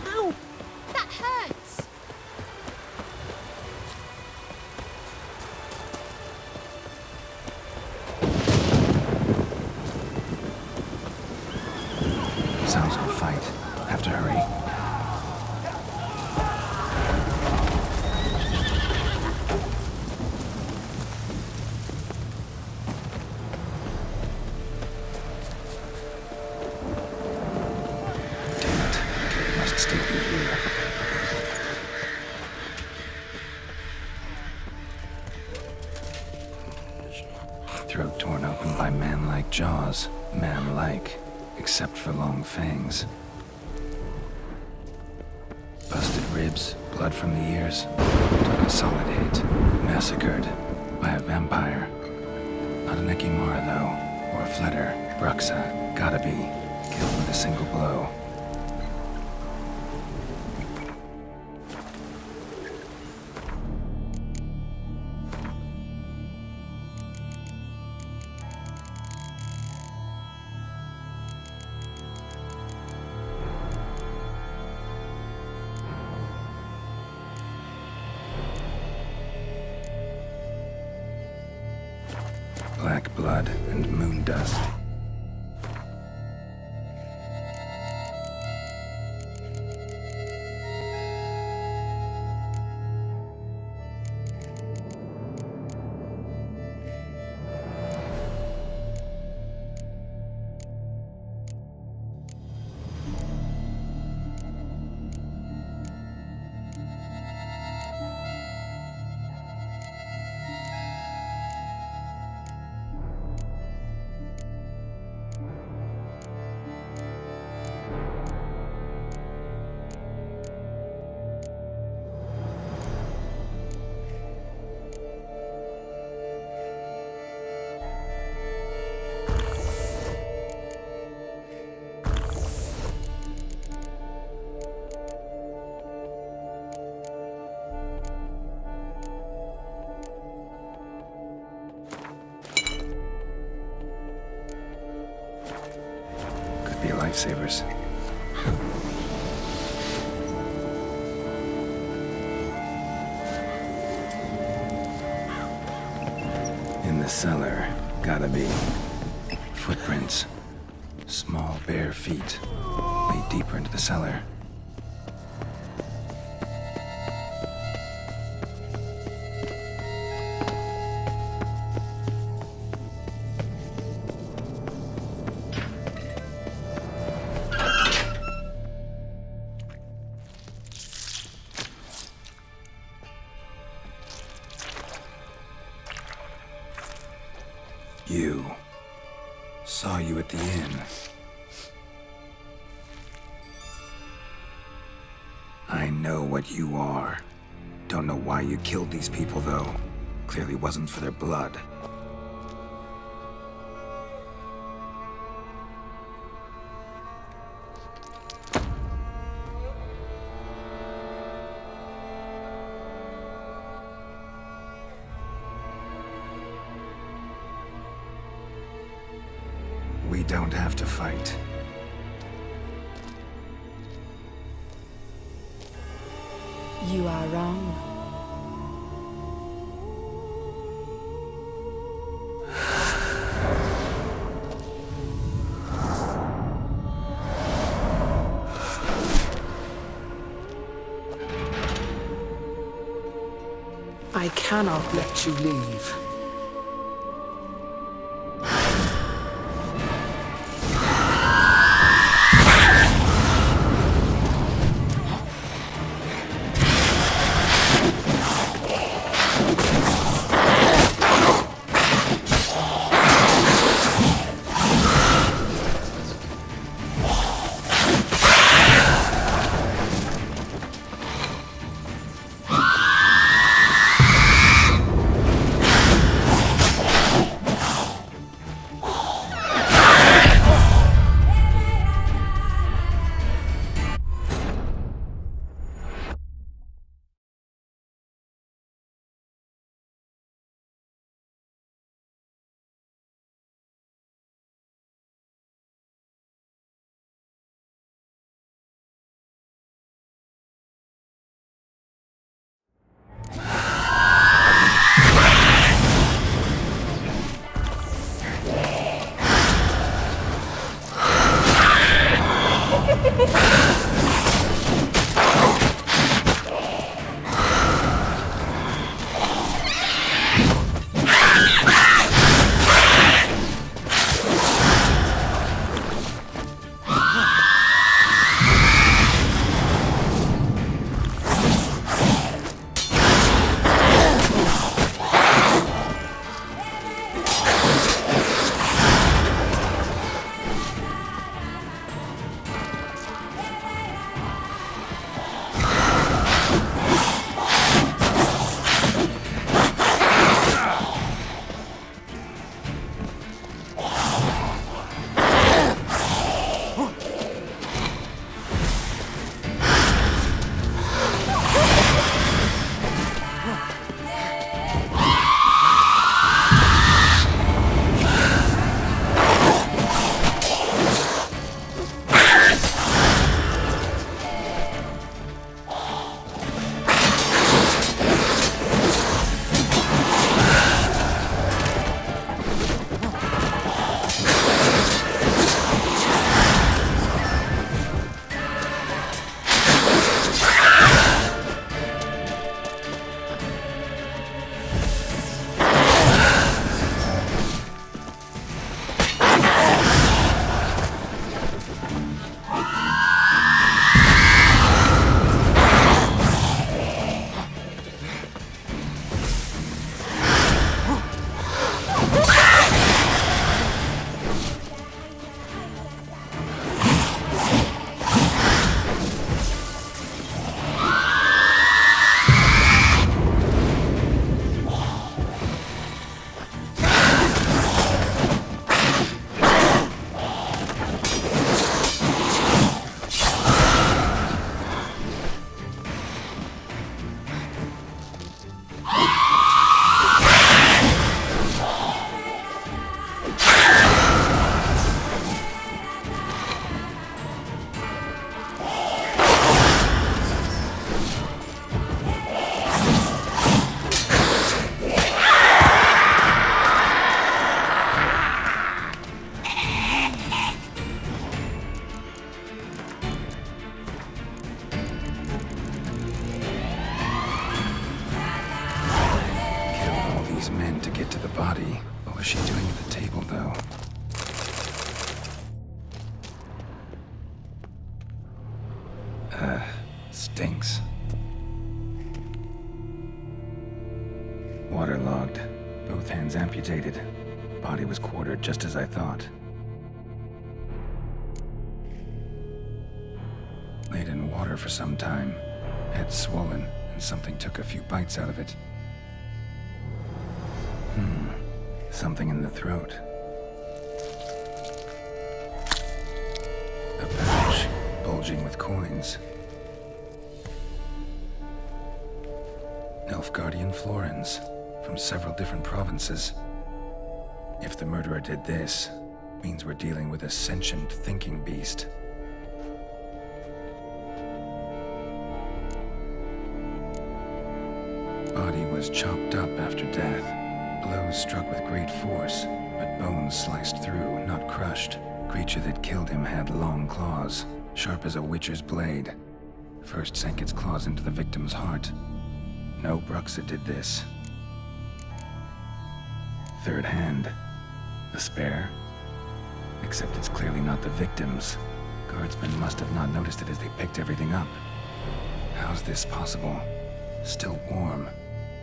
Ow! That hurts! Sounds of a fight. Have to hurry. Damn it. Kid must still be here. Throat torn open by man-like jaws. Man-like. Except for long fangs. Busted ribs, blood from the ears. Took a solid hit. Massacred by a vampire. Not an Ekimara though, or a Fletter. Bruxa, gotta be. Killed with a single blow. Black blood and moon dust. Be lifesavers. In the cellar, gotta be. Footprints. Small, bare feet lead deeper into the cellar. You. Saw you at the inn. I know what you are. Don't know why you killed these people, though. Clearly wasn't for their blood. We don't have to fight. You are wrong. I cannot let you leave. stinks. Waterlogged. Both hands amputated. Body was quartered just as I thought. Laid in water for some time. Head swollen, and something took a few bites out of it. Something in the throat. A pouch, bulging with coins. Nilfgaardian florins, from several different provinces. If the murderer did this, means we're dealing with a sentient thinking beast. Body was chopped up after death. Blows struck with great force, but bones sliced through, not crushed. Creature that killed him had long claws, sharp as a witcher's blade. First sank its claws into the victim's heart. No Bruxa did this. Third hand. A spare? Except it's clearly not the victim's. Guardsmen must have not noticed it as they picked everything up. How's this possible? Still warm.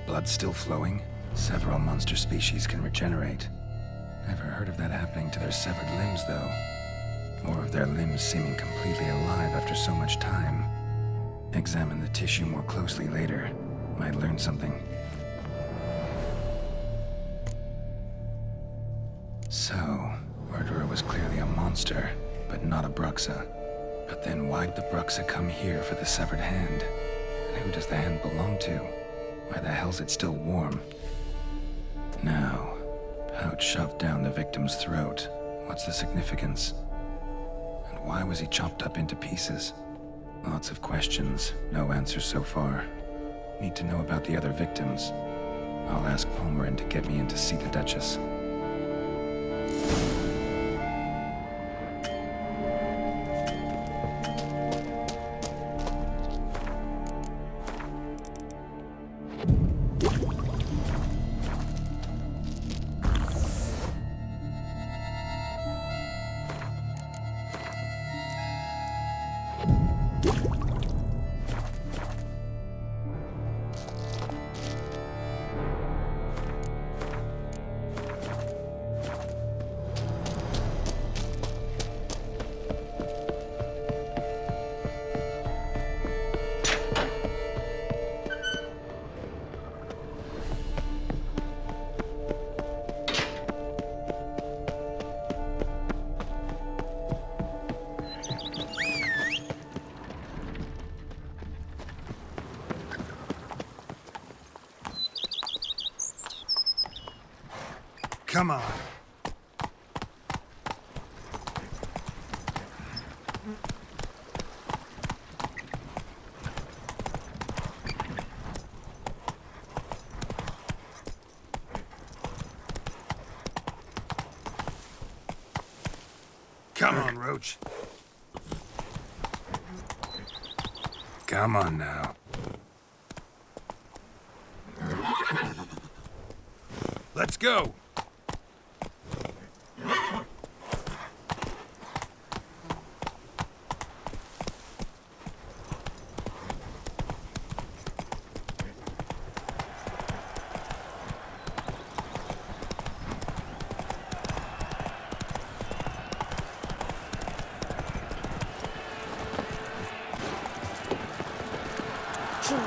Blood still flowing? Several monster species can regenerate. Never heard of that happening to their severed limbs, though. Or of their limbs seeming completely alive after so much time. Examine the tissue more closely later. Might learn something. So, murderer was clearly a monster, but not a Bruxa. But then why'd the Bruxa come here for the severed hand? And who does the hand belong to? Why the hell's it still warm? Now, pouch shoved down the victim's throat. What's the significance? And why was he chopped up into pieces? Lots of questions, no answers so far. Need to know about the other victims. I'll ask Palmerin to get me in to see the Duchess. Come on. Come on, Roach. Come on now. Let's go. Truly,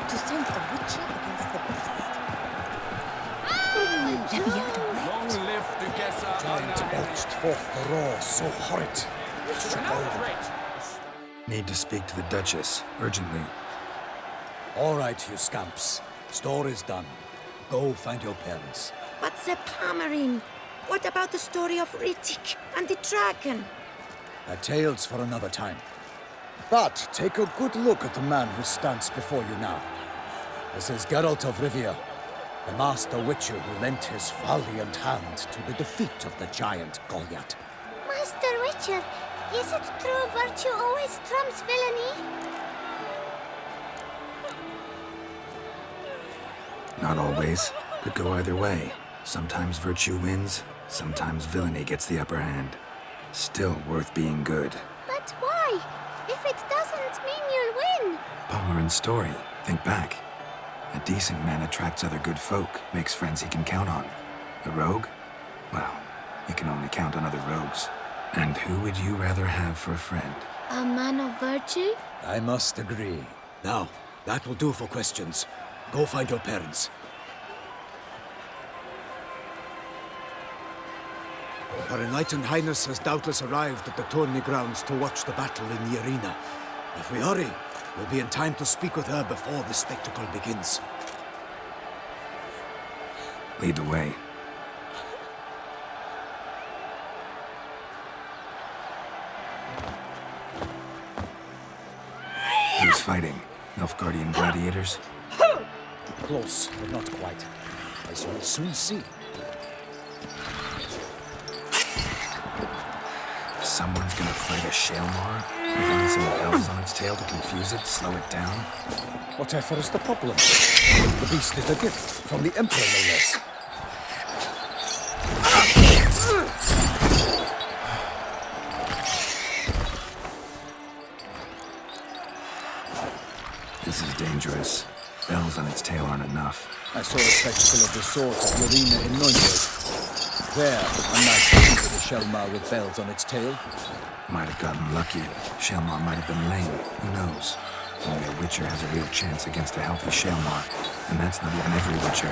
to send the witcher against the beast. Long live Duchessa. Giant belched forth the roar so horrid. Need to speak to the Duchess, urgently. All right, you scamps. Story's done. Go find your parents. But the Palmerin, what about the story of Rittik and the dragon? A tale's for another time. But take a good look at the man who stands before you now. This is Geralt of Rivia, the master witcher who lent his valiant hand to the defeat of the giant Goliath. Master Witcher, is it true virtue always trumps villainy? Not always. Could go either way. Sometimes virtue wins, sometimes villainy gets the upper hand. Still worth being good. But why? If it doesn't mean you'll win. Palmer story. Think back. A decent man attracts other good folk, makes friends he can count on. A rogue? Well, he can only count on other rogues. And who would you rather have for a friend? A man of virtue? I must agree. Now, that will do for questions. Go find your parents. Her Enlightened Highness has doubtless arrived at the tourney grounds to watch the battle in the arena. If we hurry, we'll be in time to speak with her before the spectacle begins. Lead the way. Who's fighting? Nilfgaardian gladiators? Close, but not quite. As you will soon see. Someone's gonna fight a Shaelmar? With only some bells on its tail to confuse it, slow it down? Whatever is the problem? The beast is a gift from the Emperor, no less. This is dangerous. Bells on its tail aren't enough. I saw a spectacle of the swords at the arena in Nuremberg. There, a knight defeated a Shaelmar with bells on its tail. Might have gotten lucky. Shaelmar might have been lame. Who knows? Only a Witcher has a real chance against a healthy Shaelmar. And that's not even every Witcher.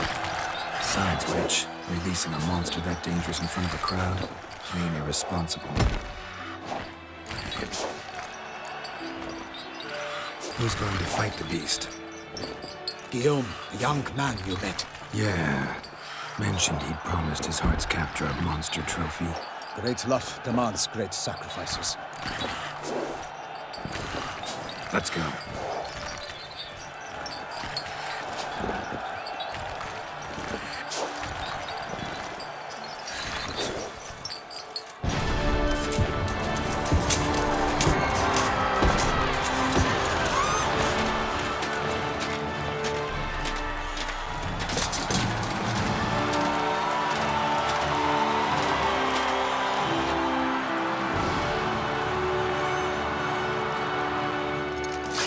Besides which, releasing a monster that dangerous in front of a crowd? Plain irresponsible. Who's going to fight the beast? Guillaume, the young man you met. Yeah. Mentioned he'd promised his heart's capture a monster trophy. Great love demands great sacrifices. Let's go.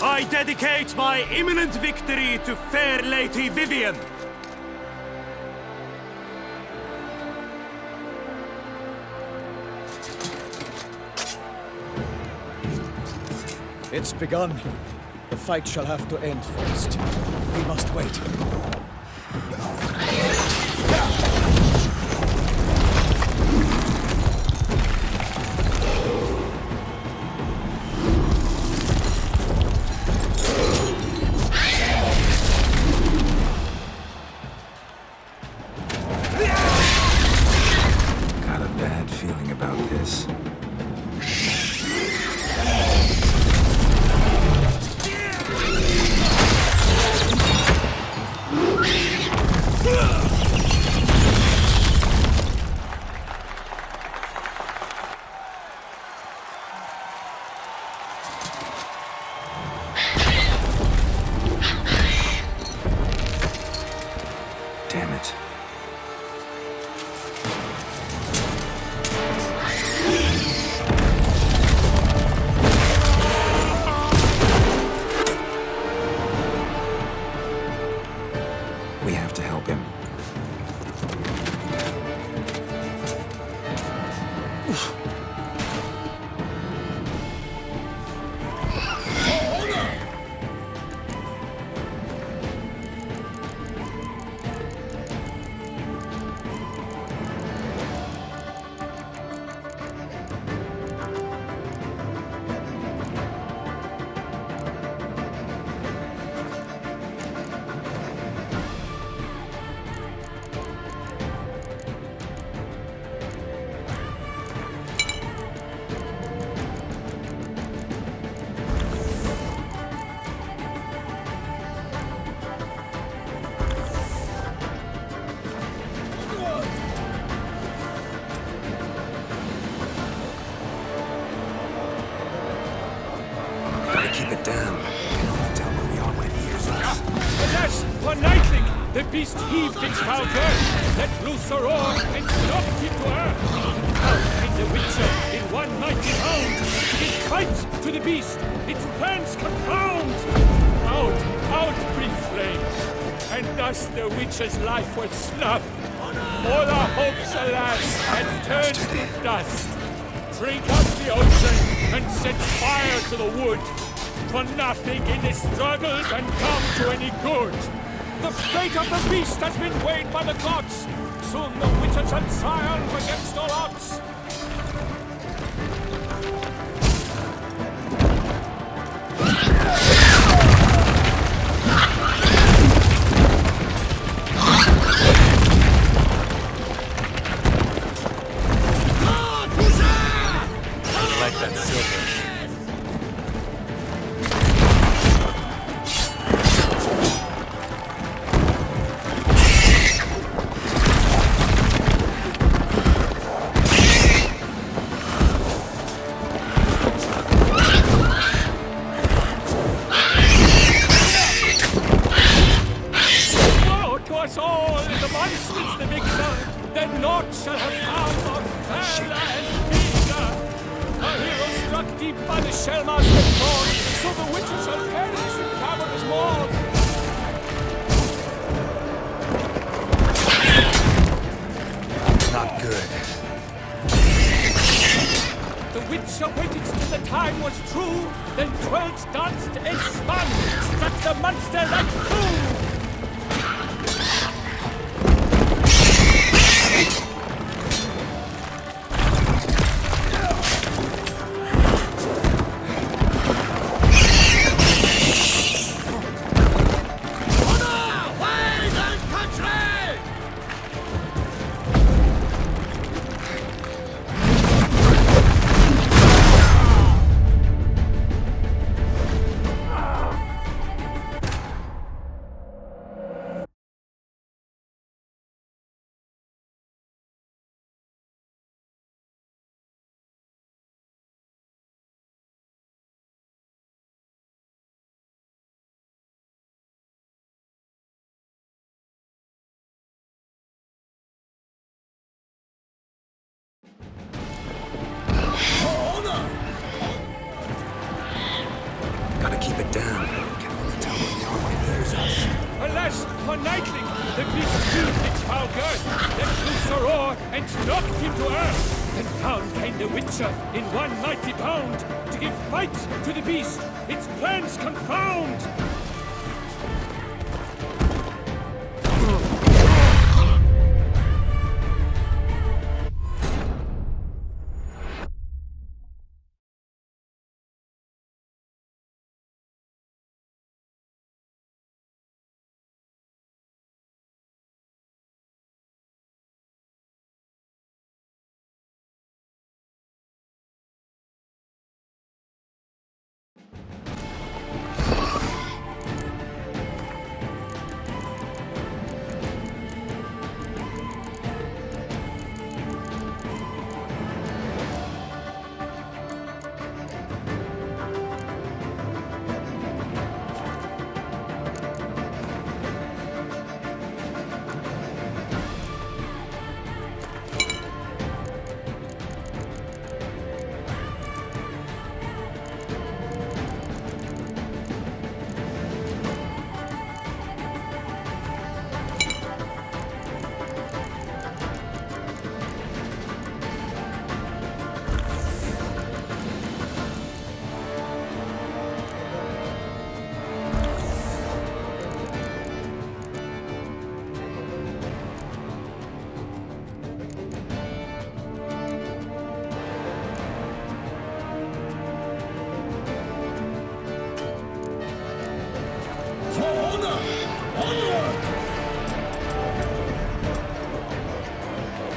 I dedicate my imminent victory to fair Lady Vivian. It's begun. The fight shall have to end first. We must wait. Got a bad feeling about this. Damn it. We have to help him. Gotta keep it down. Can only tell where we are when it hears us. Alas, for Nightling, the beast heaved its foul birth, let loose a roar, and knocked it to earth. How can the Witcher, in one mighty bound, defy fight to the beast, its plans confound! Out, out breathe flames, and thus the witch's life was snuffed. All our hopes, alas, had turned to dust. Drink up the ocean and set fire to the wood, for nothing in this struggle can come to any good. The fate of the beast has been weighed by the gods. Soon the witches shall triumph against all odds. Like that silver. Woe to us all, if the monster's the victor, then naught shall have found of valor and vigor. A hero struck deep by the shellmaster's thorn, so the witches shall perish in cavernous mourn. Not good. The witch awaited till the time was true, then twirled, danced, and spun, struck the monster like flew. Gotta keep it down. Can only tell when the army hears us. Alas, for Nightling, the beast heaved its foul girth, let loose a roar, and knocked him to earth. Then down came the Witcher in one mighty bound, to give fight to the beast, its plans confound.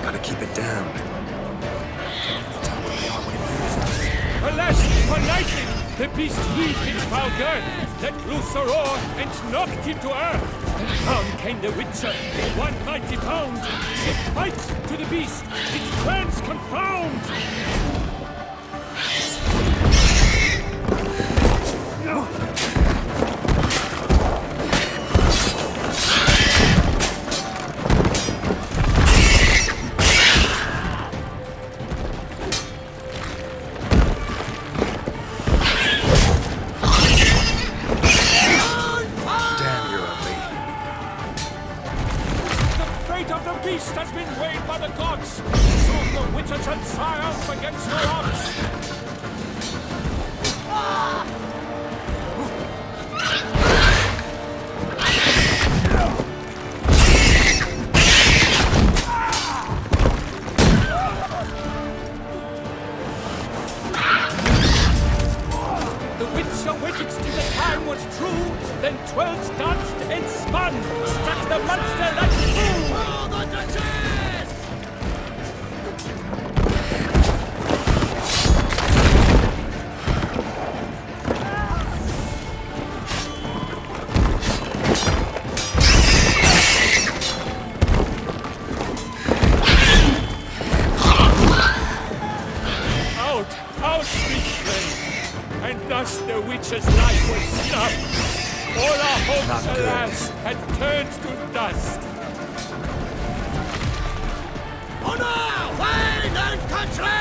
Gotta keep it down. Can only tell when the army hears us. Alas, for Nightling, the beast heaved its foul girth, let loose a roar, and knocked him to earth. And down came the Witcher in one mighty bound, to give fight to the beast, its plans confound. Witcher shall triumph against the odds! The Witcher waited till the time was true, then twirled, danced, and spun, struck the monster like a fool! For the Duchess! Out, be slain! And thus the witch's life was snuffed. All our hopes, alas, had turned to dust. Honor, wine, and country!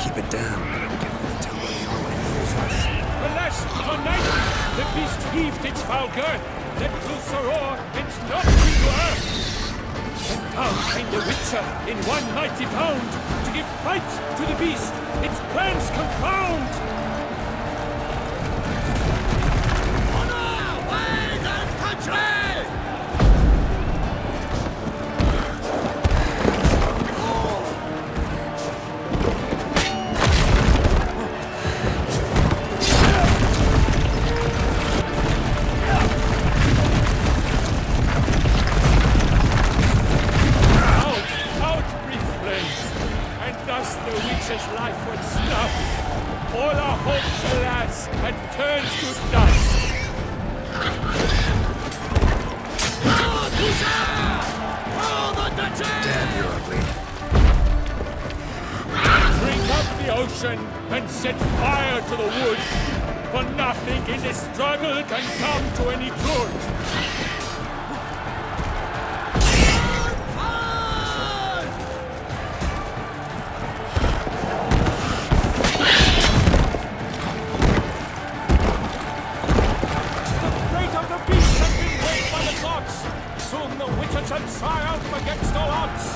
Keep it down. We can only tell where we are when it hears us. Alas, tonight, the beast heaved its foul girth, let loose a roar, and knocked into earth. And down came the Witcher in one mighty bound, to give fight to the beast, its plans confound. Honor, wine, and country! His life was snuffed. All our hopes, alas, had turned to dust. Damn, you're ugly. Drink up the ocean and set fire to the wood, for nothing in this struggle can come to any good. Soon the Witcher shall triumph against all odds!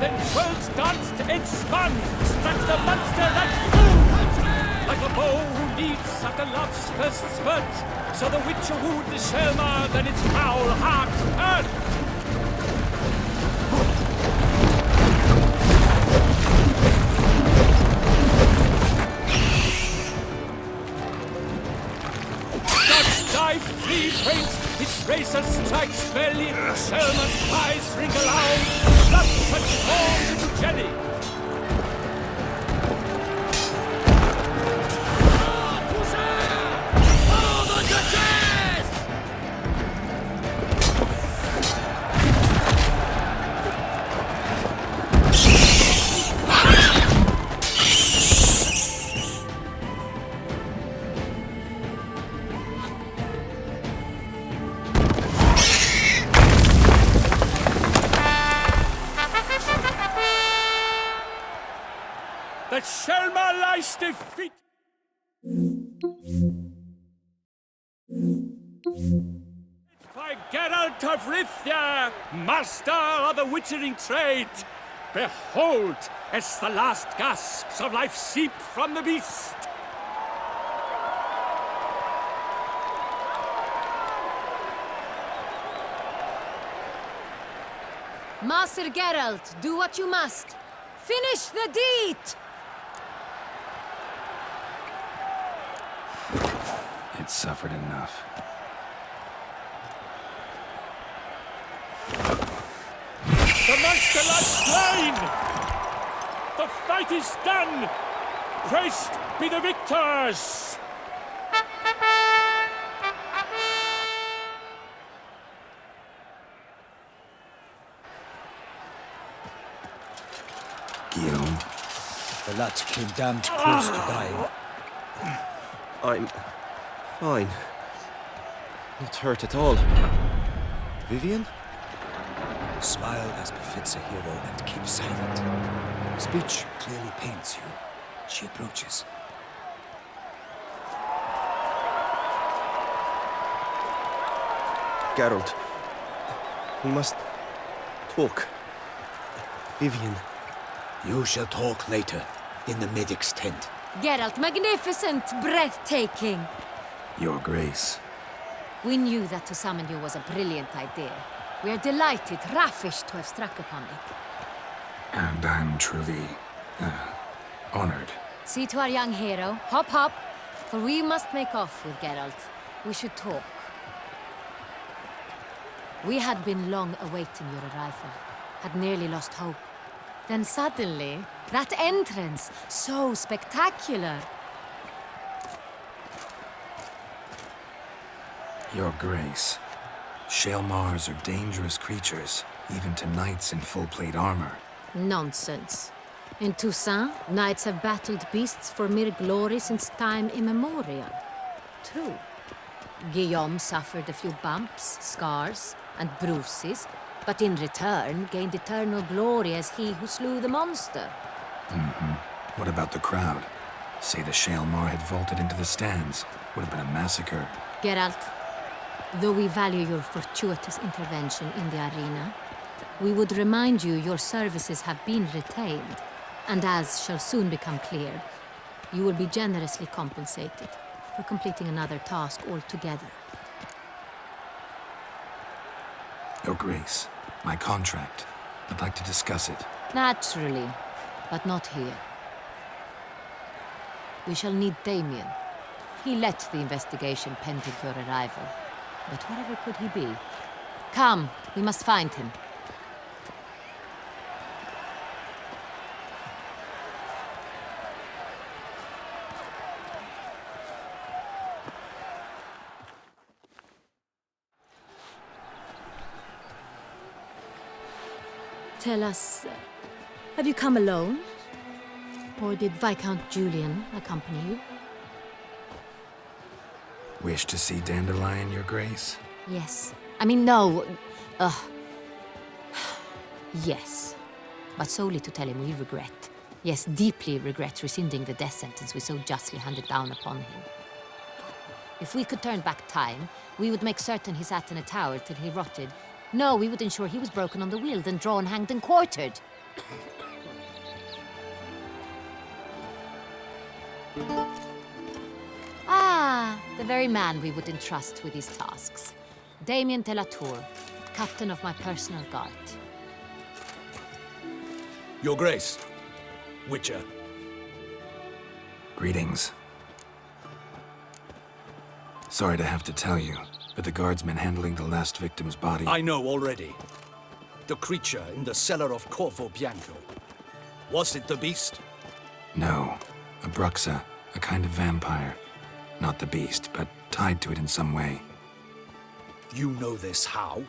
Then worlds danced and spun, struck the monster that flew. Like a bow who leads after love's first spurt, so the witcher wooed the Shelma, then its foul heart hurt. Dive, free faints, its razor strikes belly, Selma's cries ring aloud, blood transforms into jelly. Follow the Duchess! The Shelma lies defeat. By Geralt of Rivia, master of the witchering trade. Behold, as the last gasps of life seep from the beast. Master Geralt, do what you must. Finish the deed! It suffered enough. The monster lies slain! The fight is done! Praised be the victors! Guillaume, The lad came damned close to dying. I'm fine. Not hurt at all. Vivian? Smile as befits a hero and keep silent. Speech clearly pains you. She approaches. Geralt. We must talk. Vivian. You shall talk later, in the medic's tent. Geralt, magnificent, breathtaking. Your Grace. We knew that to summon you was a brilliant idea. We are delighted, ravished to have struck upon it. And I'm truly, honored. See to our young hero. Hop, hop. For we must make off with Geralt. We should talk. We had been long awaiting your arrival. Had nearly lost hope. Then suddenly, that entrance, so spectacular. Your Grace. Shaelmars are dangerous creatures, even to knights in full plate armor. Nonsense. In Toussaint, knights have battled beasts for mere glory since time immemorial. True. Guillaume suffered a few bumps, scars, and bruises, but in return gained eternal glory as he who slew the monster. What about the crowd? Say the Shaelmar had vaulted into the stands. Would have been a massacre. Geralt, though we value your fortuitous intervention in the arena, we would remind you your services have been retained, and as shall soon become clear, you will be generously compensated for completing another task altogether. Your Grace, my contract. I'd like to discuss it. Naturally, but not here. We shall need Damien. He led the investigation pending your arrival. But wherever could he be? Come, we must find him. Tell us, have you come alone? Or did Viscount Julian accompany you? Wish to see Dandelion, Your Grace? Yes. I mean, no. Yes. But solely to tell him we regret. Yes, deeply regret rescinding the death sentence we so justly handed down upon him. If we could turn back time, we would make certain he sat in a tower till he rotted. No, we would ensure he was broken on the wheel, then drawn, hanged, and quartered. Ah, the very man we would entrust with these tasks. Damien de la Tour, captain of my personal guard. Your Grace, Witcher. Greetings. Sorry to have to tell you, but the guardsman handling the last victim's body... I know already. The creature in the cellar of Corvo Bianco. Was it the beast? No, a bruxa, a kind of vampire. Not the beast, but tied to it in some way. You know this how?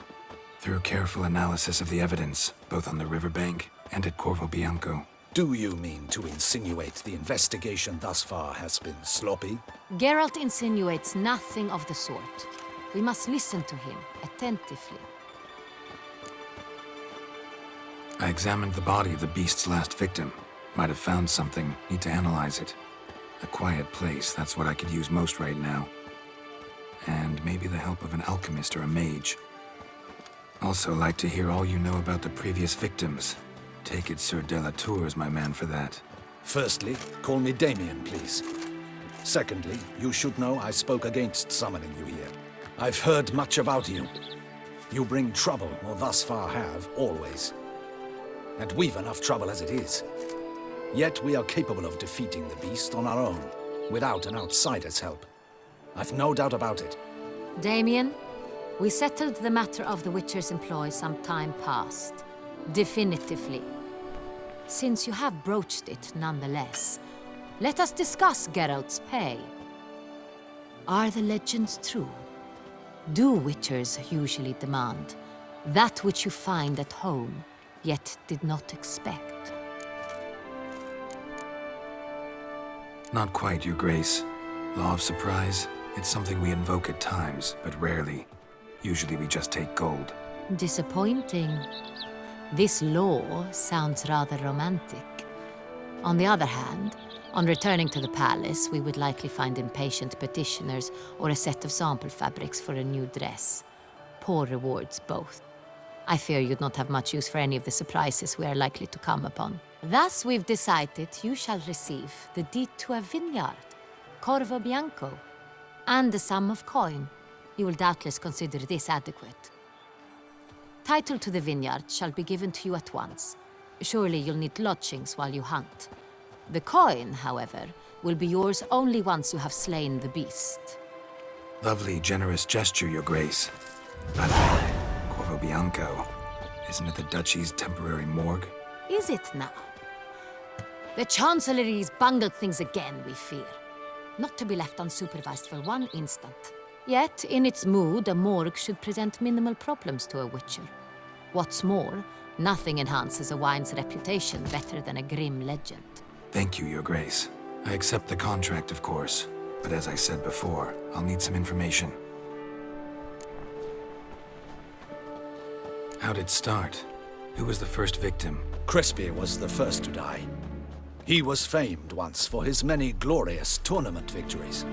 Through careful analysis of the evidence, both on the riverbank and at Corvo Bianco. Do you mean to insinuate the investigation thus far has been sloppy? Geralt insinuates nothing of the sort. We must listen to him attentively. I examined the body of the beast's last victim. Might have found something, need to analyze it. A quiet place, that's what I could use most right now. And maybe the help of an alchemist or a mage. Also like to hear all you know about the previous victims. Take it Sir de la Tour is my man for that. Firstly, call me Damien, please. Secondly, you should know I spoke against summoning you here. I've heard much about you. You bring trouble, or thus far have, always. And we've enough trouble as it is. Yet we are capable of defeating the beast on our own, without an outsider's help. I've no doubt about it. Damien, we settled the matter of the Witcher's employ some time past. Definitively. Since you have broached it nonetheless, let us discuss Geralt's pay. Are the legends true? Do Witchers usually demand that which you find at home, yet did not expect? Not quite, Your Grace. Law of surprise, it's something we invoke at times, but rarely. Usually we just take gold. Disappointing. This law sounds rather romantic. On the other hand, on returning to the palace, we would likely find impatient petitioners or a set of sample fabrics for a new dress. Poor rewards, both. I fear you'd not have much use for any of the surprises we are likely to come upon. Thus, we've decided you shall receive the deed to a vineyard, Corvo Bianco, and the sum of coin. You will doubtless consider this adequate. Title to the vineyard shall be given to you at once. Surely you'll need lodgings while you hunt. The coin, however, will be yours only once you have slain the beast. Lovely, generous gesture, Your Grace. By the way, Corvo Bianco, isn't it the Duchy's temporary morgue? Is it now? The Chancellery's bungled things again, we fear. Not to be left unsupervised for one instant. Yet, in its mood, a morgue should present minimal problems to a Witcher. What's more, nothing enhances a wine's reputation better than a grim legend. Thank you, Your Grace. I accept the contract, of course. But as I said before, I'll need some information. How'd it start? Who was the first victim? Crespi was the first to die. He was famed once for his many glorious tournament victories.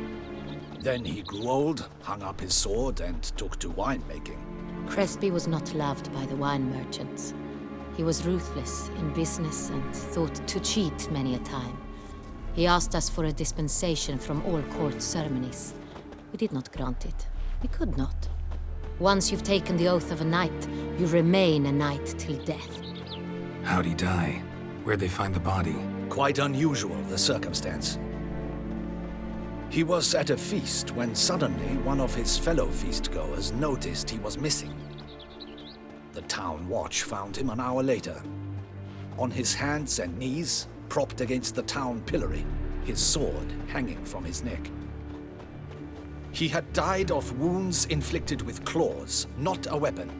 Then he grew old, hung up his sword, and took to winemaking. Crespi was not loved by the wine merchants. He was ruthless in business and thought to cheat many a time. He asked us for a dispensation from all court ceremonies. We did not grant it. We could not. Once you've taken the oath of a knight, you remain a knight till death. How'd he die? Where'd they find the body? Quite unusual, the circumstance. He was at a feast when suddenly one of his fellow feastgoers noticed he was missing. The town watch found him an hour later. On his hands and knees, propped against the town pillory, his sword hanging from his neck. He had died of wounds inflicted with claws, not a weapon.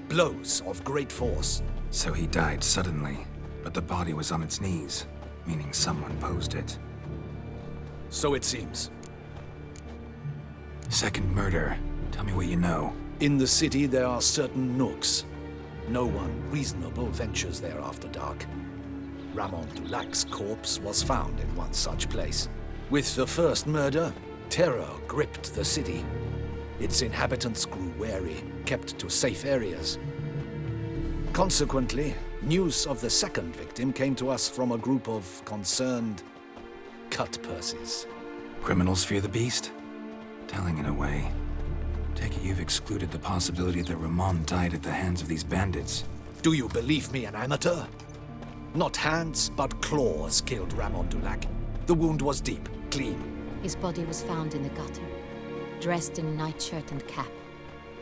Blows of great force. So he died suddenly, but the body was on its knees, meaning someone posed it. So it seems. Second murder. Tell me what you know. In the city, there are certain nooks. No one reasonable ventures there after dark. Ramon Dulac's corpse was found in one such place. With the first murder, terror gripped the city. Its inhabitants grew wary, kept to safe areas. Consequently, News of the second victim came to us from a group of concerned cut purses. Criminals fear the beast? Telling in a way. Take it you've excluded the possibility that Ramon died at the hands of these bandits. Do you believe me an amateur? Not hands, but claws killed Ramon Dulac. The wound was deep, clean. His body was found in the gutter, dressed in nightshirt and cap,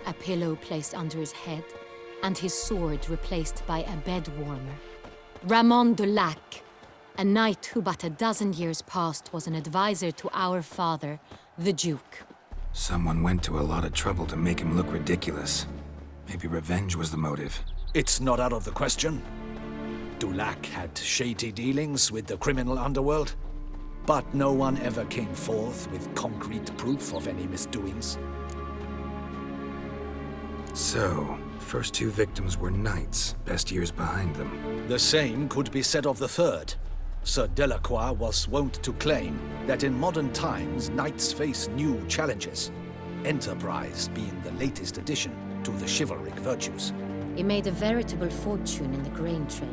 a pillow placed under his head, and his sword replaced by a bed warmer. Ramon Dulac, a knight who but a dozen years past was an advisor to our father, the Duke. Someone went to a lot of trouble to make him look ridiculous. Maybe revenge was the motive. It's not out of the question. Dulac had shady dealings with the criminal underworld, but no one ever came forth with concrete proof of any misdoings. So, first two victims were knights, best years behind them. The same could be said of the third. Sir Delacroix was wont to claim that in modern times, knights face new challenges, enterprise being the latest addition to the chivalric virtues. He made a veritable fortune in the grain trade.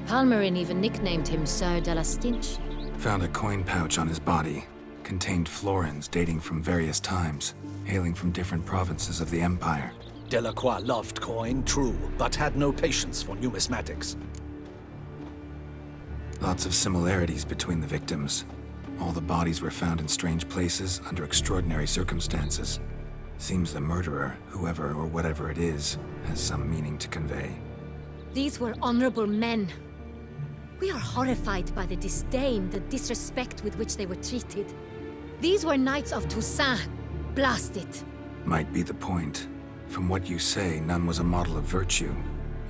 Palmerin even nicknamed him Sir de la Stinch. Found a coin pouch on his body. Contained florins dating from various times, hailing from different provinces of the Empire. Delacroix loved coin, true, but had no patience for numismatics. Lots of similarities between the victims. All the bodies were found in strange places under extraordinary circumstances. Seems the murderer, whoever or whatever it is, has some meaning to convey. These were honorable men. We are horrified by the disdain, the disrespect with which they were treated. These were knights of Toussaint. Blast it. Might be the point. From what you say, none was a model of virtue.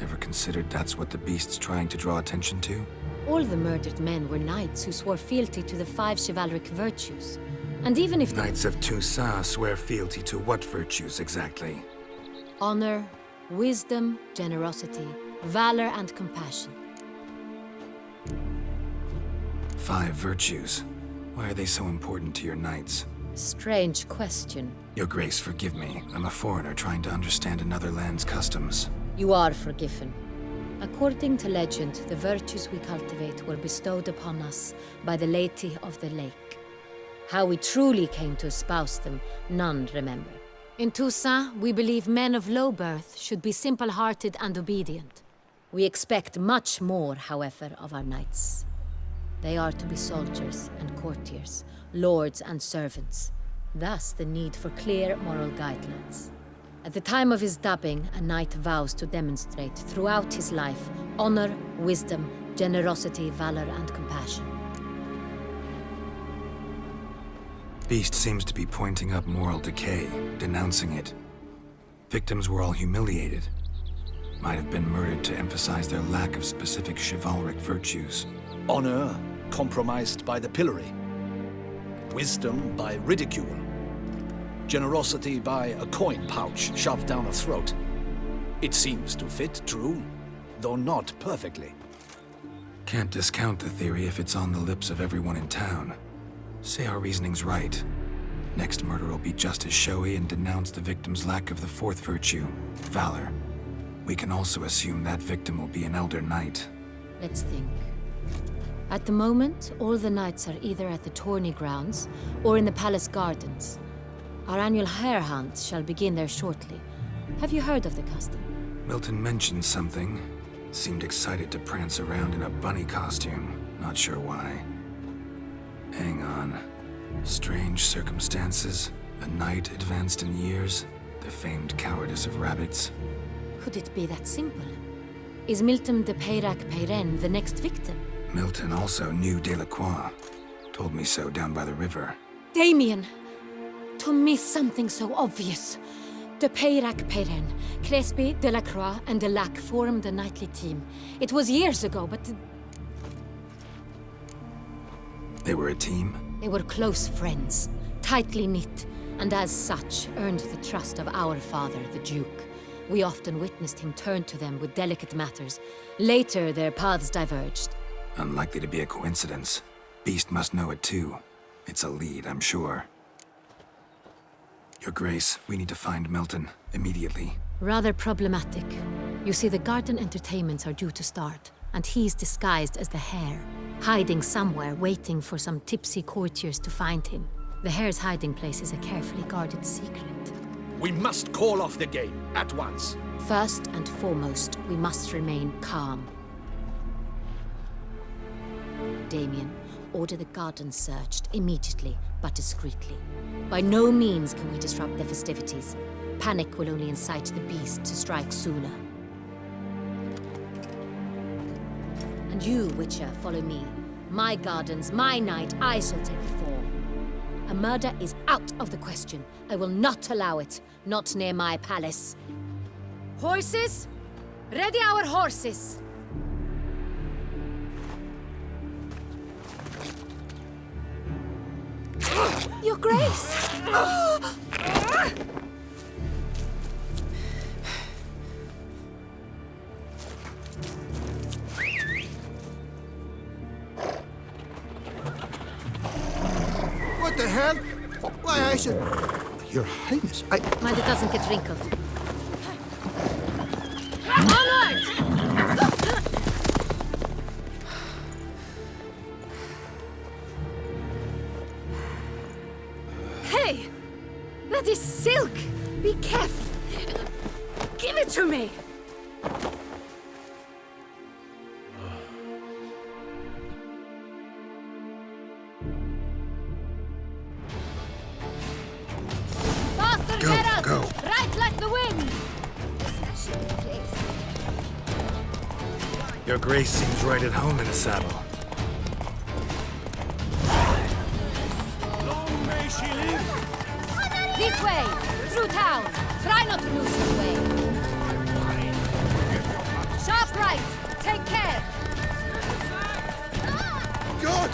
Ever considered that's what the beast's trying to draw attention to? All the murdered men were knights who swore fealty to the 5 chivalric virtues. And even if Knights of Toussaint swear fealty to what virtues exactly? honor, wisdom, generosity, valor, and compassion. 5 virtues. Why are they so important to your knights? Strange question. Your Grace, forgive me. I'm a foreigner trying to understand another land's customs. You are forgiven. According to legend, the virtues we cultivate were bestowed upon us by the Lady of the Lake. How we truly came to espouse them, none remember. In Toussaint, we believe men of low birth should be simple-hearted and obedient. We expect much more, however, of our knights. They are to be soldiers and courtiers, lords and servants. Thus, the need for clear moral guidelines. At the time of his dubbing, a knight vows to demonstrate throughout his life honor, wisdom, generosity, valor, and compassion. Beast seems to be pointing up moral decay, denouncing it. Victims were all humiliated. Might have been murdered to emphasize their lack of specific chivalric virtues. Honor compromised by the pillory. Wisdom by ridicule. Generosity by a coin pouch shoved down a throat. It seems to fit, true, though not perfectly. Can't discount the theory if it's on the lips of everyone in town. Say our reasoning's right. Next murder will be just as showy and denounce the victim's lack of the 4th virtue, valor. We can also assume that victim will be an elder knight. Let's think. At the moment, all the knights are either at the tourney grounds or in the palace gardens. Our annual hare hunt shall begin there shortly. Have you heard of the custom? Milton mentioned something. Seemed excited to prance around in a bunny costume. Not sure why. Hang on. Strange circumstances. A knight advanced in years. The famed cowardice of rabbits. Could it be that simple? Is Milton de Peyrac-Peyren the next victim? Milton also knew Delacroix. Told me so down by the river. Damien! To miss something so obvious. De Peyrac-Peyren, Crespi, Delacroix, and Delac formed a knightly team. It was years ago, but... They were a team? They were close friends, tightly knit, and as such earned the trust of our father, the Duke. We often witnessed him turn to them with delicate matters. Later, their paths diverged. Unlikely to be a coincidence. Beast must know it too. It's a lead, I'm sure. Your Grace, we need to find Milton, immediately. Rather problematic. You see, the garden entertainments are due to start, and he's disguised as the hare, hiding somewhere, waiting for some tipsy courtiers to find him. The hare's hiding place is a carefully guarded secret. We must call off the game, at once. First and foremost, we must remain calm. Damien, order the garden searched immediately, but discreetly. By no means can we disrupt the festivities. Panic will only incite the beast to strike sooner. And you, Witcher, follow me. My gardens, my night, I shall take the fall. A murder is out of the question. I will not allow it. Not near my palace. Horses? Ready our horses! Your Grace! What the hell? Why, I should... Your Highness, Mind it doesn't get wrinkled. Onward! Hey! That is silk! Be careful! Give it to me! Faster, Geralt! Go! Right like the wind! Your Grace seems right at home in the saddle. Long may she live! This way! Through town! Try not to lose your way! Sharp right! Take care! God!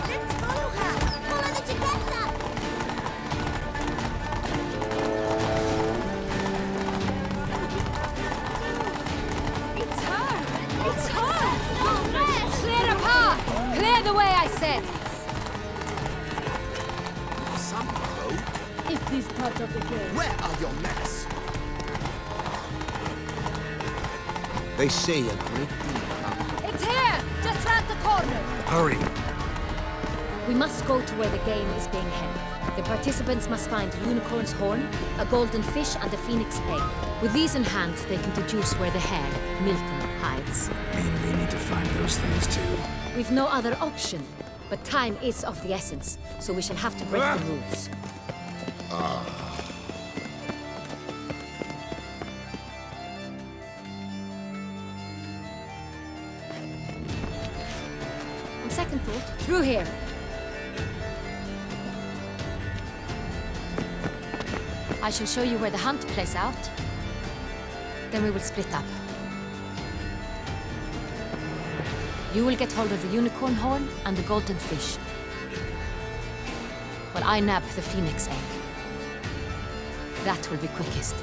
Let's follow her! Follow the Chiquesa! It's her! It's her! Clear a path! Clear the way, I said! Some road? If this part of the game... Where are your mess? They say a great deal about It's here! Just round the corner! Hurry! We must go to where the game is being held. The participants must find a unicorn's horn, a golden fish, and a phoenix egg. With these in hand, they can deduce where the hare, Milton, hides. Mean we need to find those things too. We've no other option. But time is of the essence, so we shall have to break the rules. On second thought, through here. I shall show you where the hunt plays out. Then we will split up. You will get hold of the unicorn horn and the golden fish, while I nab the phoenix egg. That will be quickest.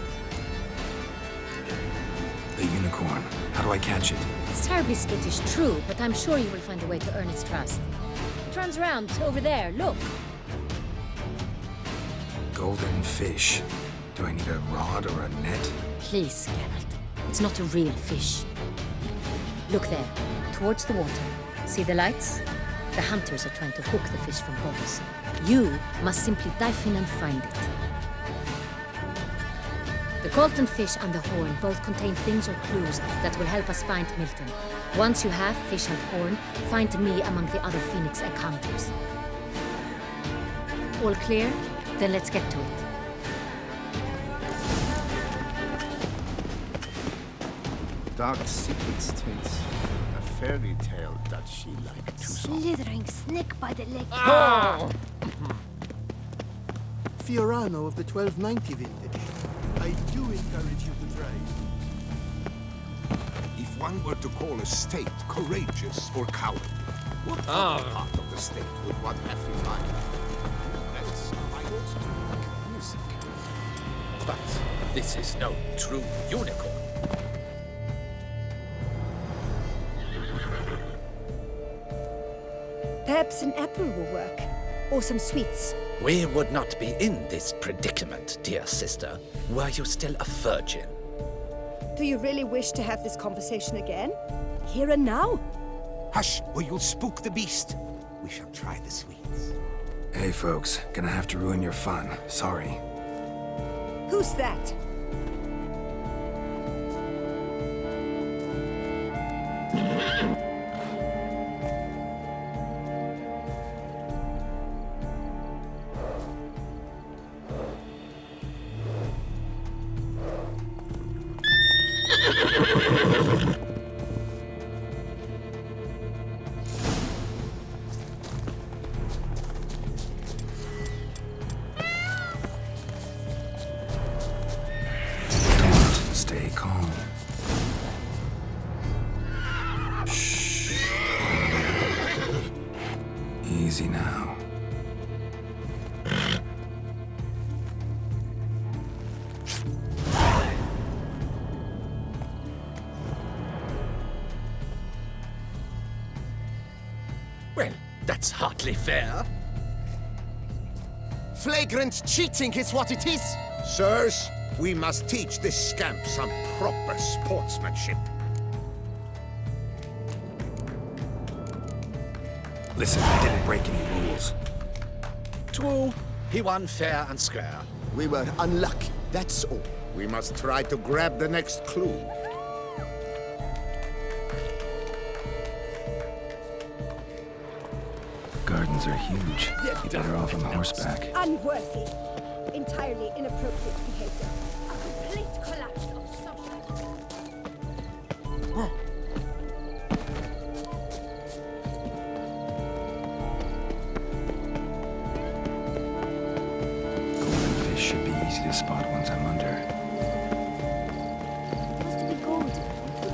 The unicorn. How do I catch it? It's terribly skittish, true, but I'm sure you will find a way to earn its trust. It runs around over there, look. Golden fish. Do I need a rod or a net? Please, Geralt. It's not a real fish. Look there, towards the water. See the lights? The hunters are trying to hook the fish from boats. You must simply dive in and find it. The golden fish and the horn both contain things or clues that will help us find Milton. Once you have fish and horn, find me among the other phoenix egg hunters. All clear? Then let's get to it. Dark secrets tells a fairy tale that she liked to song. Slithering snake by the leg. Fiorano of the 1290 vintage. I do encourage you to try. If one were to call a state courageous or cowardly, what other part of the state would one have in mind? That's my music. But this is no true unicorn. Perhaps an apple will work. Or some sweets. We would not be in this predicament, dear sister, were you still a virgin. Do you really wish to have this conversation again? Here and now? Hush, or you'll spook the beast. We shall try the sweets. Hey folks, gonna have to ruin your fun. Sorry. Who's that? Stay calm. Shh. Easy now. Well, that's hardly fair. Flagrant cheating is what it is. Sirs, we must teach this scamp some proper sportsmanship. Listen, I didn't break any rules. True, he won fair and square. We were unlucky, that's all. We must try to grab the next clue. Gardens are huge. You're better off on horseback. Unworthy. Entirely inappropriate behavior. A complete collapse of social... Golden fish should be easy to spot once I'm under. Must be golden.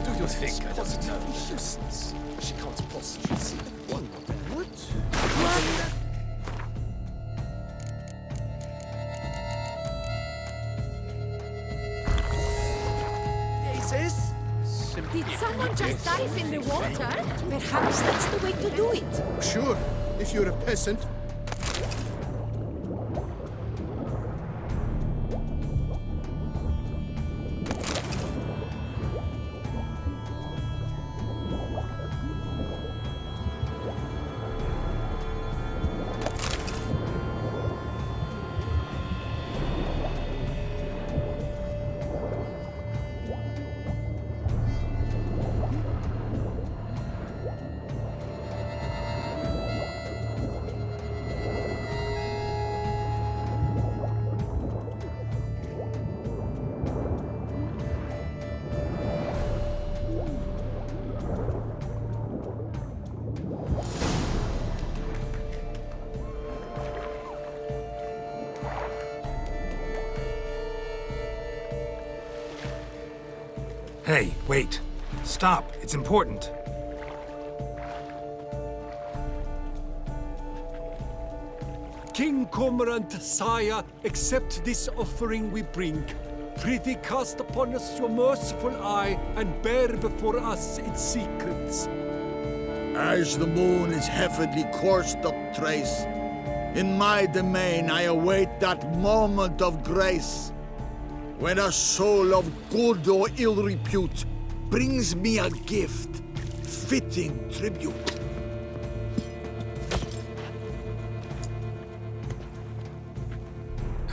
Do you think I don't know? Useless. She can't possibly see the thing. Did someone just dive in the water? Perhaps that's the way to do it. Sure, if you're a peasant. Hey, wait. Stop. It's important. King Cormorant, sire, accept this offering we bring. Prithee cast upon us your merciful eye and bear before us its secrets. As the moon is heavily coursed up trace, in my domain I await that moment of grace, when a soul of good or ill repute brings me a gift, fitting tribute.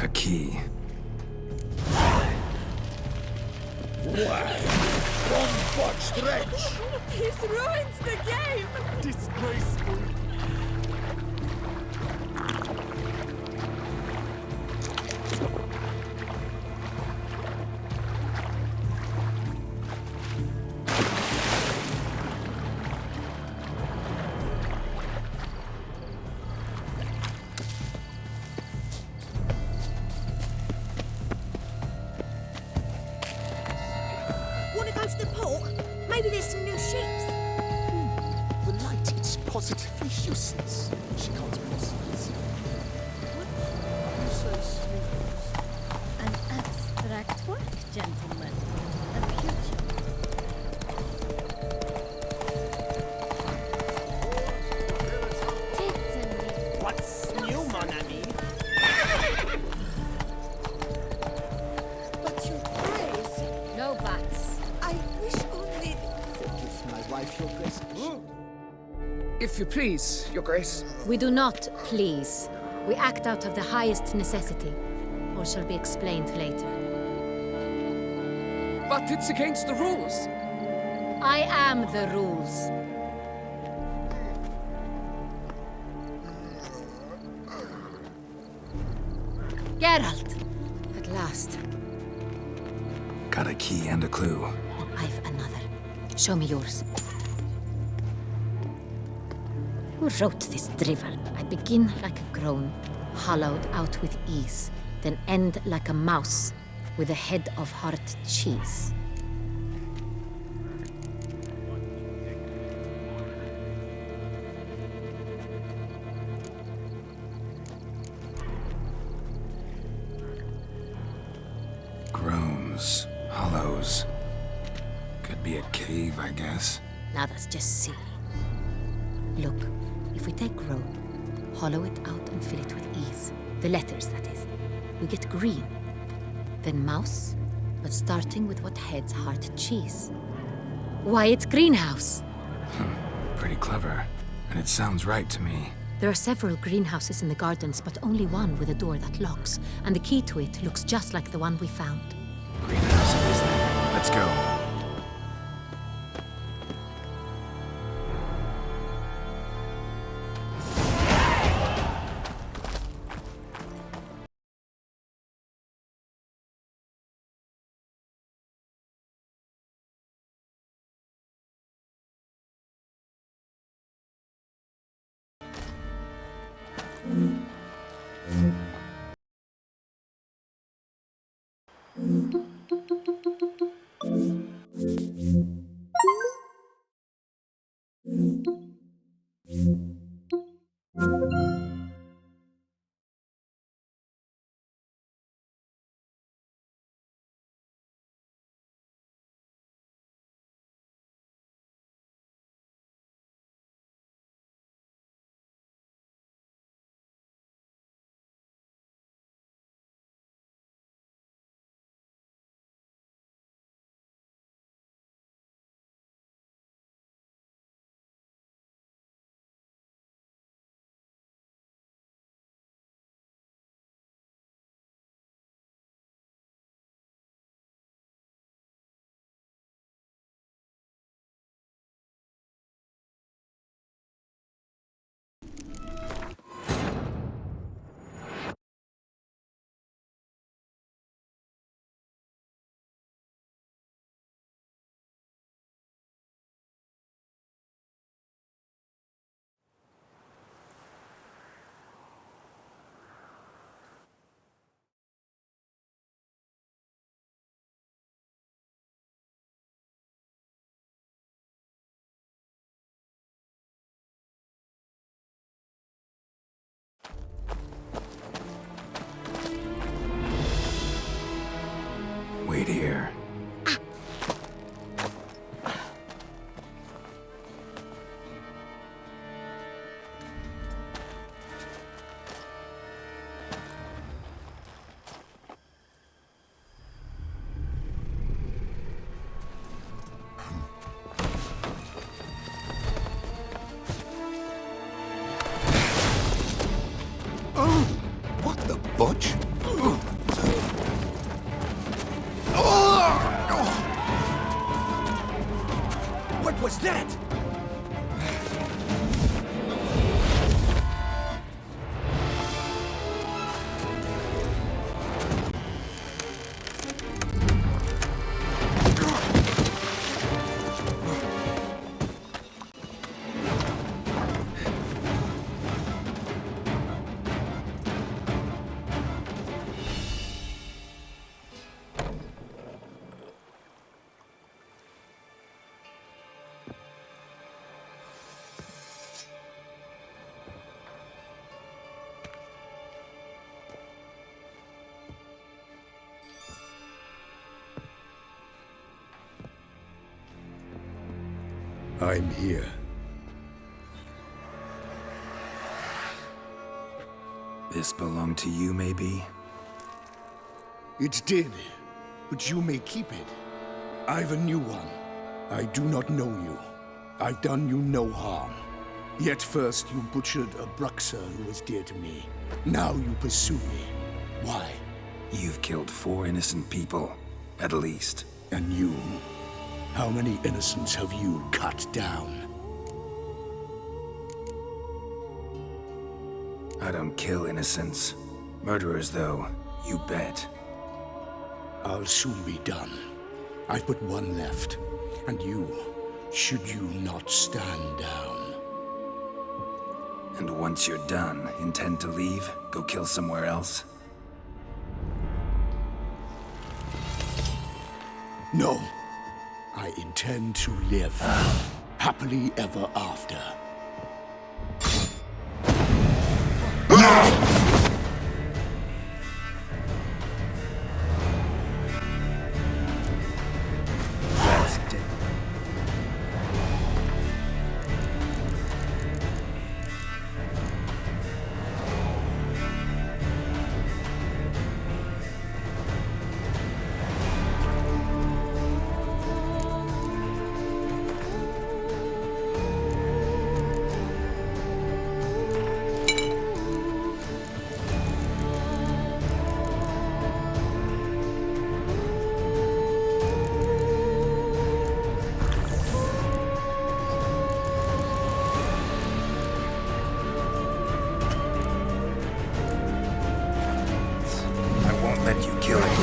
A key. Why? One stretch! This ruins the game! Disgraceful. Wanna go to the port? Maybe there's some new ships. The light is positively useless. She can't possibly see. An abstract work, gentlemen. A future. What's new, mon ami? life, Your Grace. If you please, Your Grace. We do not please. We act out of the highest necessity. Or shall be explained later. But it's against the rules. I am the rules. Geralt! At last. Got a key and a clue. And I've another. Show me yours. Who wrote this drivel? I begin like a groan, hollowed out with ease, then end like a mouse with a head of hard cheese. Groans, hollows. Could be a cave, I guess. Now that's just silly. Look, if we take groan, hollow it out and fill it with ease, the letters, that is, we get green. Then mouse, but starting with what heads hard cheese. Why, it's greenhouse! Pretty clever. And it sounds right to me. There are several greenhouses in the gardens, but only one with a door that locks, and the key to it looks just like the one we found. Greenhouse it is then. Let's go. Wait here. What the butch? What was that? I'm here. This belonged to you, maybe? It did, but you may keep it. I've a new one. I do not know you. I've done you no harm. Yet first you butchered a Bruxa who was dear to me. Now you pursue me. Why? You've killed 4 innocent people, at least. And you? How many innocents have you cut down? I don't kill innocents. Murderers, though, you bet. I'll soon be done. I've but one left. And you, should you not stand down. And once you're done, intend to leave? Go kill somewhere else? No. I intend to live. Happily ever after. Let you kill it.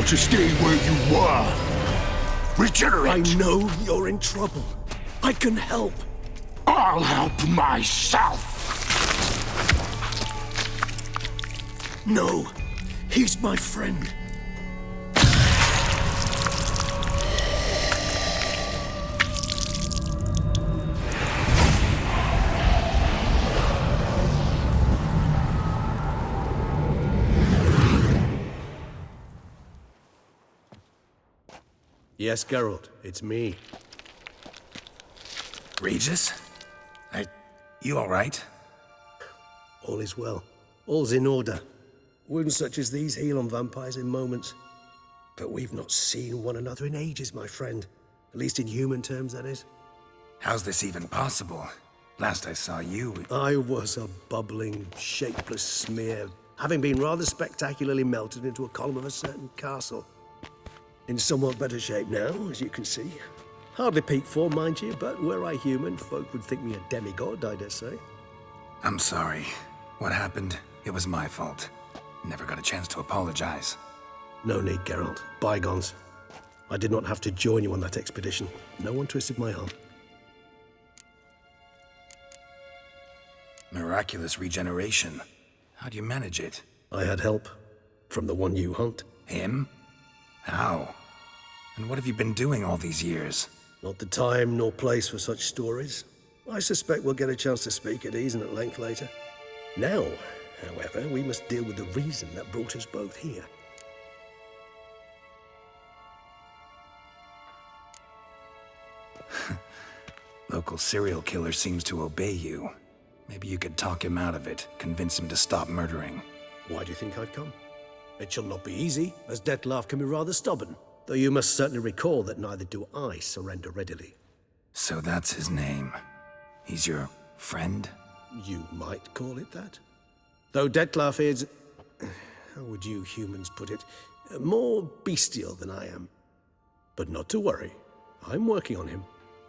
To stay where you were. Regenerate! I know you're in trouble. I can help. I'll help myself! No, he's my friend. Yes, Geralt, it's me. Regis? You all right? All is well. All's in order. Wounds such as these heal on vampires in moments. But we've not seen one another in ages, my friend. At least in human terms, that is. How's this even possible? Last I saw you... I was a bubbling, shapeless smear, having been rather spectacularly melted into a column of a certain castle. In somewhat better shape now, as you can see. Hardly peak form, mind you, but were I human, folk would think me a demigod, I dare say. I'm sorry. What happened, it was my fault. Never got a chance to apologize. No need, Geralt. Bygones. I did not have to join you on that expedition. No one twisted my arm. Miraculous regeneration. How do you manage it? I had help. From the one you hunt. Him? How? And what have you been doing all these years? Not the time nor place for such stories. I suspect we'll get a chance to speak at ease and at length later. Now, however, we must deal with the reason that brought us both here. Local serial killer seems to obey you. Maybe you could talk him out of it, convince him to stop murdering. Why do you think I've come? It shall not be easy, as Dettlaff can be rather stubborn. Though you must certainly recall that neither do I surrender readily. So that's his name. He's your friend? You might call it that. Though Detlef is, how would you humans put it, more bestial than I am. But not to worry, I'm working on him.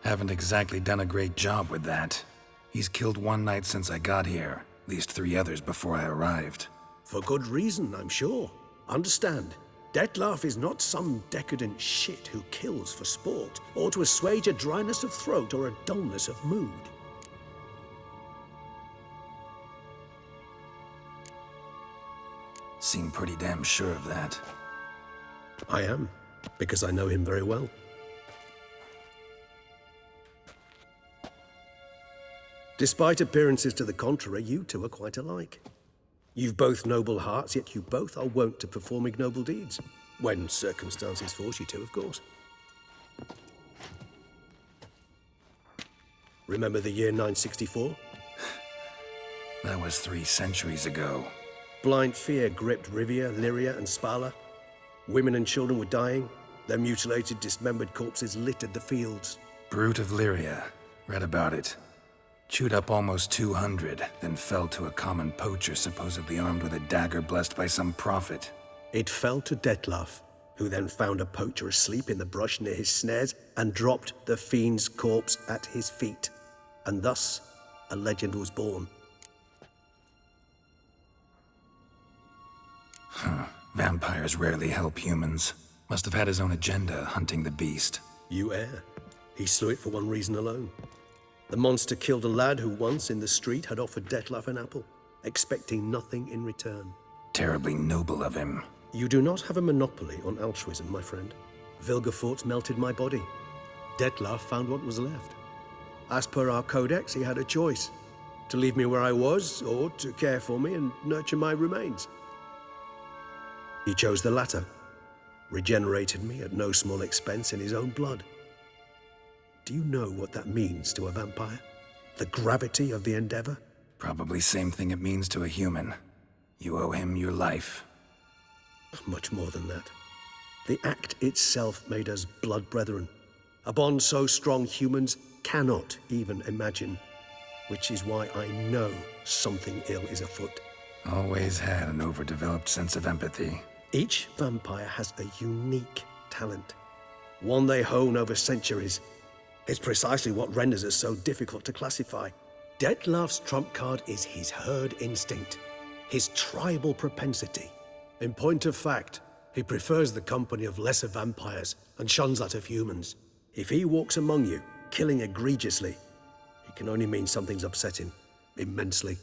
Haven't exactly done a great job with that. He's killed one knight since I got here, at least 3 others before I arrived. For good reason, I'm sure. Understand, Detlef is not some decadent shit who kills for sport, or to assuage a dryness of throat or a dullness of mood. Seem pretty damn sure of that. I am, because I know him very well. Despite appearances to the contrary, you two are quite alike. You've both noble hearts, yet you both are wont to perform ignoble deeds. When circumstances force you to, of course. Remember the year 964? That was 3 centuries ago. Blind fear gripped Rivia, Lyria, and Spala. Women and children were dying. Their mutilated, dismembered corpses littered the fields. Brute of Lyria. Read about it. Chewed up almost 200, then fell to a common poacher supposedly armed with a dagger blessed by some prophet. It fell to Detlef, who then found a poacher asleep in the brush near his snares and dropped the fiend's corpse at his feet. And thus, a legend was born. Vampires rarely help humans. Must have had his own agenda, hunting the beast. You err. He slew it for one reason alone. The monster killed a lad who once, in the street, had offered Detlef an apple, expecting nothing in return. Terribly noble of him. You do not have a monopoly on altruism, my friend. Vilgefortz melted my body. Detlef found what was left. As per our codex, he had a choice. To leave me where I was, or to care for me and nurture my remains. He chose the latter. Regenerated me at no small expense in his own blood. Do you know what that means to a vampire? The gravity of the endeavor? Probably same thing it means to a human. You owe him your life. Much more than that. The act itself made us blood brethren. A bond so strong humans cannot even imagine. Which is why I know something ill is afoot. Always had an overdeveloped sense of empathy. Each vampire has a unique talent. One they hone over centuries. It's precisely what renders us so difficult to classify. Detlef's trump card is his herd instinct, his tribal propensity. In point of fact, he prefers the company of lesser vampires and shuns that of humans. If he walks among you, killing egregiously, it can only mean something's upset him, immensely.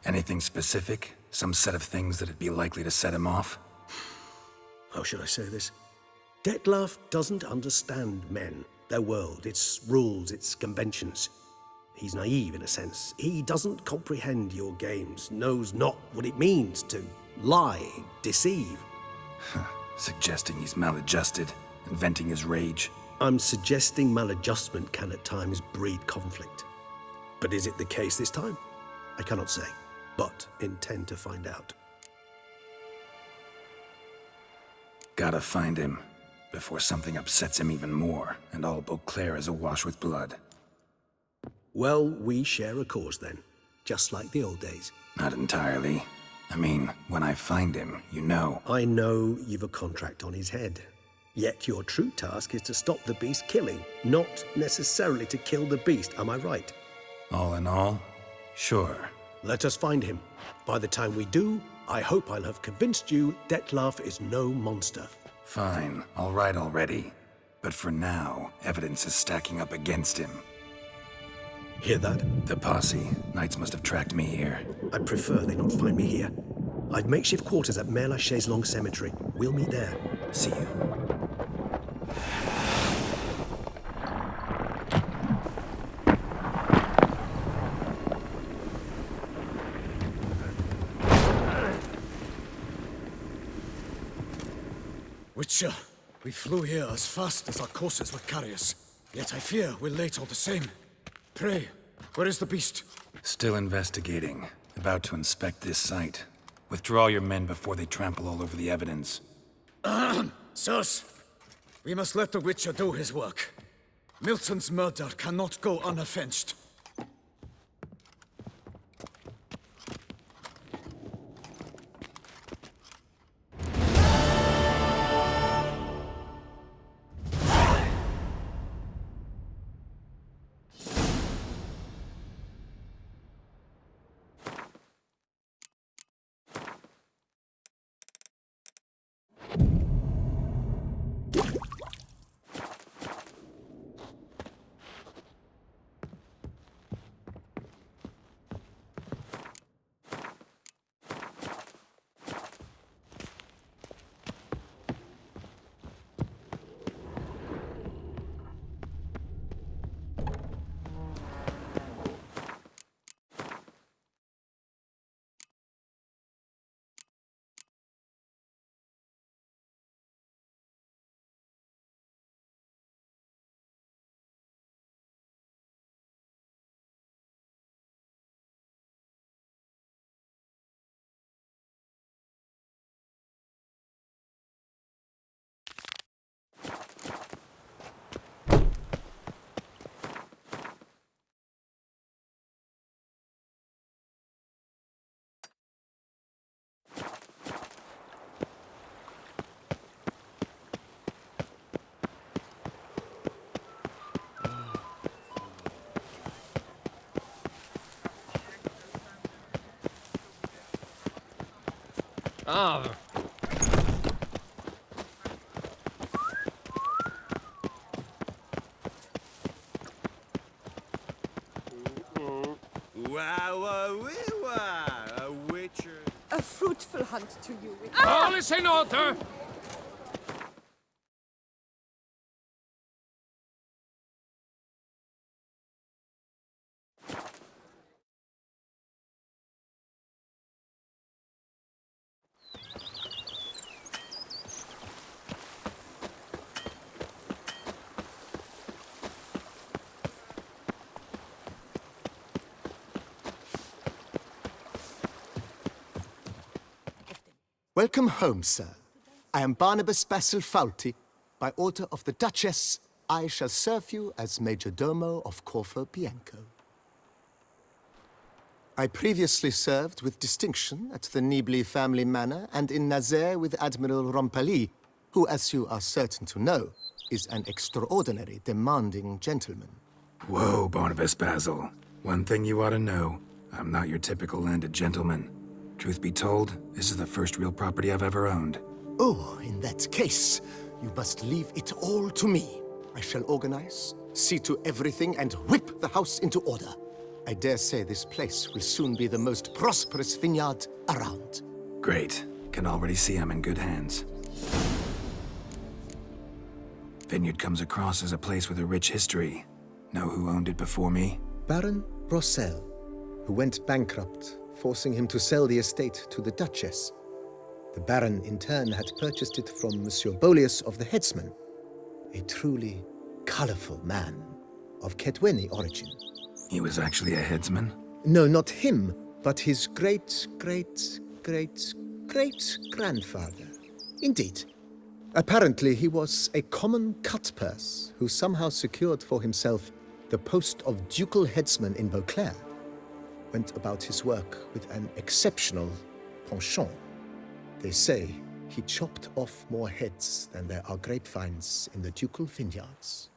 Anything specific? Some set of things that'd be likely to set him off? How should I say this? Detlef doesn't understand men, their world, its rules, its conventions. He's naive in a sense. He doesn't comprehend your games, knows not what it means to lie, deceive. Suggesting he's maladjusted, and venting his rage. I'm suggesting maladjustment can at times breed conflict. But is it the case this time? I cannot say, but intend to find out. Gotta find him, before something upsets him even more, and all Beauclair is awash with blood. Well, we share a cause then, just like the old days. Not entirely. I mean, when I find him, you know. I know you've a contract on his head. Yet your true task is to stop the beast killing, not necessarily to kill the beast, am I right? All in all, sure. Let us find him. By the time we do, I hope I'll have convinced you Detlef is no monster. Fine, all right already. But for now, evidence is stacking up against him. Hear that? The posse. Knights must have tracked me here. I prefer they not find me here. I've makeshift quarters at Mère Lachaise Long Cemetery. We'll meet there. See you. Witcher, we flew here as fast as our courses would carry us. Yet I fear we're late all the same. Pray, where is the beast? Still investigating. About to inspect this site. Withdraw your men before they trample all over the evidence. Sirs, we must let the Witcher do his work. Milton's murder cannot go unavenged. Ah. A witcher. A fruitful hunt to you. All is in order. Welcome home, sir. I am Barnabas Basil Faulty. By order of the Duchess, I shall serve you as Major Domo of Corvo Bianco. I previously served with distinction at the Nibli family manor and in Nazaire with Admiral Rompali, who, as you are certain to know, is an extraordinary, demanding gentleman. Whoa, Barnabas Basil. One thing you ought to know. I'm not your typical landed gentleman. Truth be told, this is the first real property I've ever owned. Oh, in that case, you must leave it all to me. I shall organize, see to everything, and whip the house into order. I dare say this place will soon be the most prosperous vineyard around. Great. Can already see I'm in good hands. Vineyard comes across as a place with a rich history. Know who owned it before me? Baron Rossel, who went bankrupt, forcing him to sell the estate to the Duchess. The Baron, in turn, had purchased it from Monsieur Bolius of the Headsman, a truly colorful man of Kedweni origin. He was actually a headsman? No, not him, but his great-great-great-great-grandfather. Indeed. Apparently, he was a common cutpurse who somehow secured for himself the post of ducal headsman in Beauclair. Went about his work with an exceptional penchant. They say he chopped off more heads than there are grapevines in the ducal vineyards.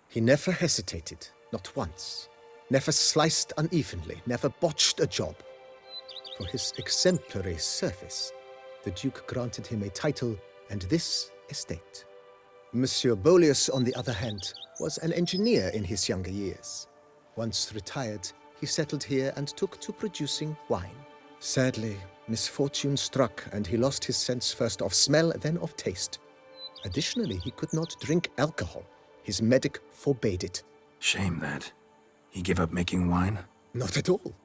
He never hesitated, not once. Never sliced unevenly, never botched a job. For his exemplary service, the Duke granted him a title and this estate. Monsieur Bolius, on the other hand, was an engineer in his younger years. Once retired, he settled here and took to producing wine. Sadly, misfortune struck and he lost his sense first of smell, then of taste. Additionally, he could not drink alcohol. His medic forbade it. Shame that. He gave up making wine? Not at all.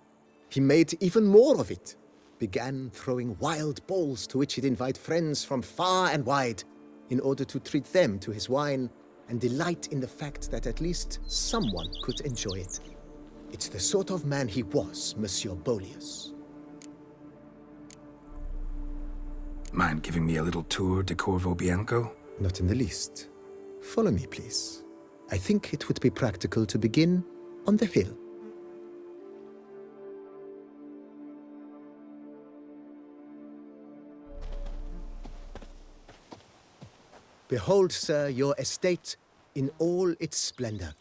He made even more of it. Began throwing wild balls to which he'd invite friends from far and wide in order to treat them to his wine and delight in the fact that at least someone could enjoy it. It's the sort of man he was, Monsieur Bolius. Mind giving me a little tour de Corvo Bianco? Not in the least. Follow me, please. I think it would be practical to begin on the hill. Behold, sir, your estate in all its splendor.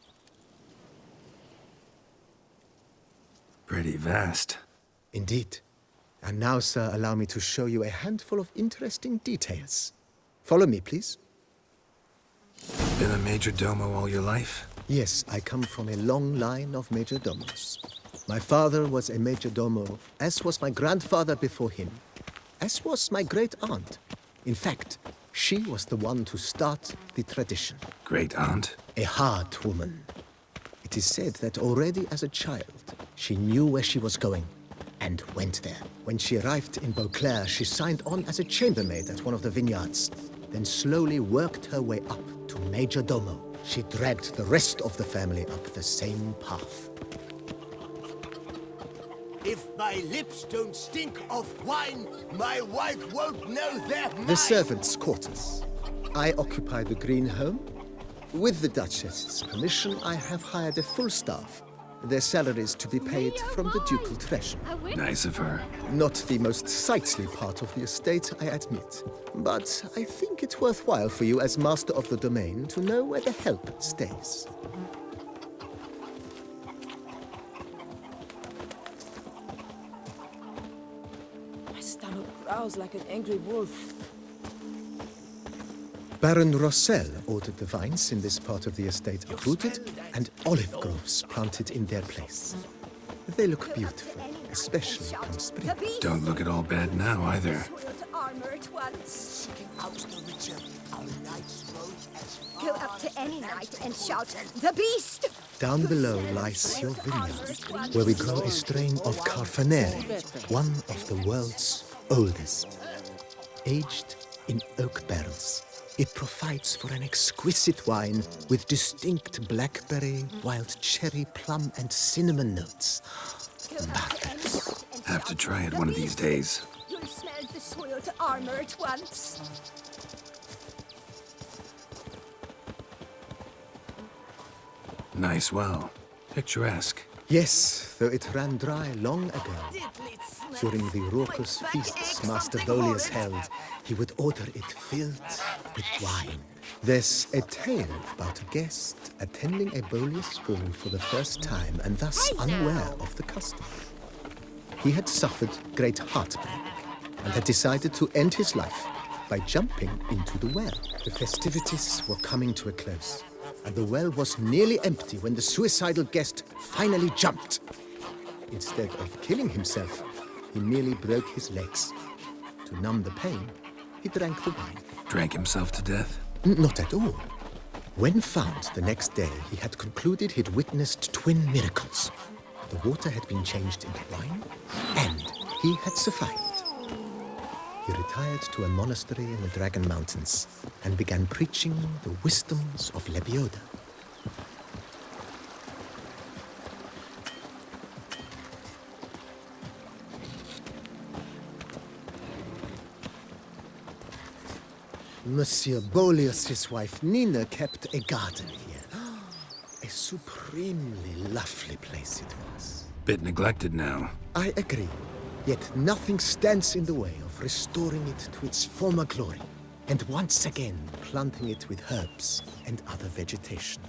Pretty vast. Indeed. And now, sir, allow me to show you a handful of interesting details. Follow me, please. Been a major domo all your life? Yes, I come from a long line of major domos. My father was a major domo, as was my grandfather before him, as was my great-aunt. In fact, she was the one to start the tradition. Great-aunt? A hard woman. It is said that already as a child, she knew where she was going and went there. When she arrived in Beauclair, she signed on as a chambermaid at one of the vineyards, then slowly worked her way up to major domo. She dragged the rest of the family up the same path. If my lips don't stink of wine, my wife won't know their mind. The servants' quarters. I occupy the green home. With the Duchess's permission, I have hired a full staff. Their salaries to be paid from the ducal treasure. Nice of her. Not the most sightly part of the estate, I admit. But I think it's worthwhile for you as master of the domain to know where the help stays. My stomach growls like an angry wolf. Baron Rossel ordered the vines in this part of the estate uprooted and olive groves planted in their place. They look beautiful, especially come spring. Don't look at all bad now, either. Go up to any knight and shout, "The beast!" Down below lies your vineyard, where we grow a strain of Carfanere, one of the world's oldest. Aged in oak barrels, it provides for an exquisite wine with distinct blackberry, wild cherry, plum, and cinnamon notes. Marvelous. Have to try it one of these days. You'll smell the soiled armor at once. Nice well. Picturesque. Yes, though it ran dry long ago. During the raucous feasts Master Bolius held, he would order it filled with wine. There's a tale about a guest attending a Bolius ball for the first time and thus unaware of the custom. He had suffered great heartbreak and had decided to end his life by jumping into the well. The festivities were coming to a close, and the well was nearly empty when the suicidal guest finally jumped. Instead of killing himself, he merely broke his legs. To numb the pain, he drank the wine. Drank himself to death? Not at all. When found the next day, he had concluded he'd witnessed twin miracles. The water had been changed into wine, and he had survived. He retired to a monastery in the Dragon Mountains and began preaching the wisdoms of Lebioda. Monsieur Bolius's wife Nina kept a garden here. A supremely lovely place it was. Bit neglected now. I agree. Yet nothing stands in the way of restoring it to its former glory, and once again planting it with herbs and other vegetation.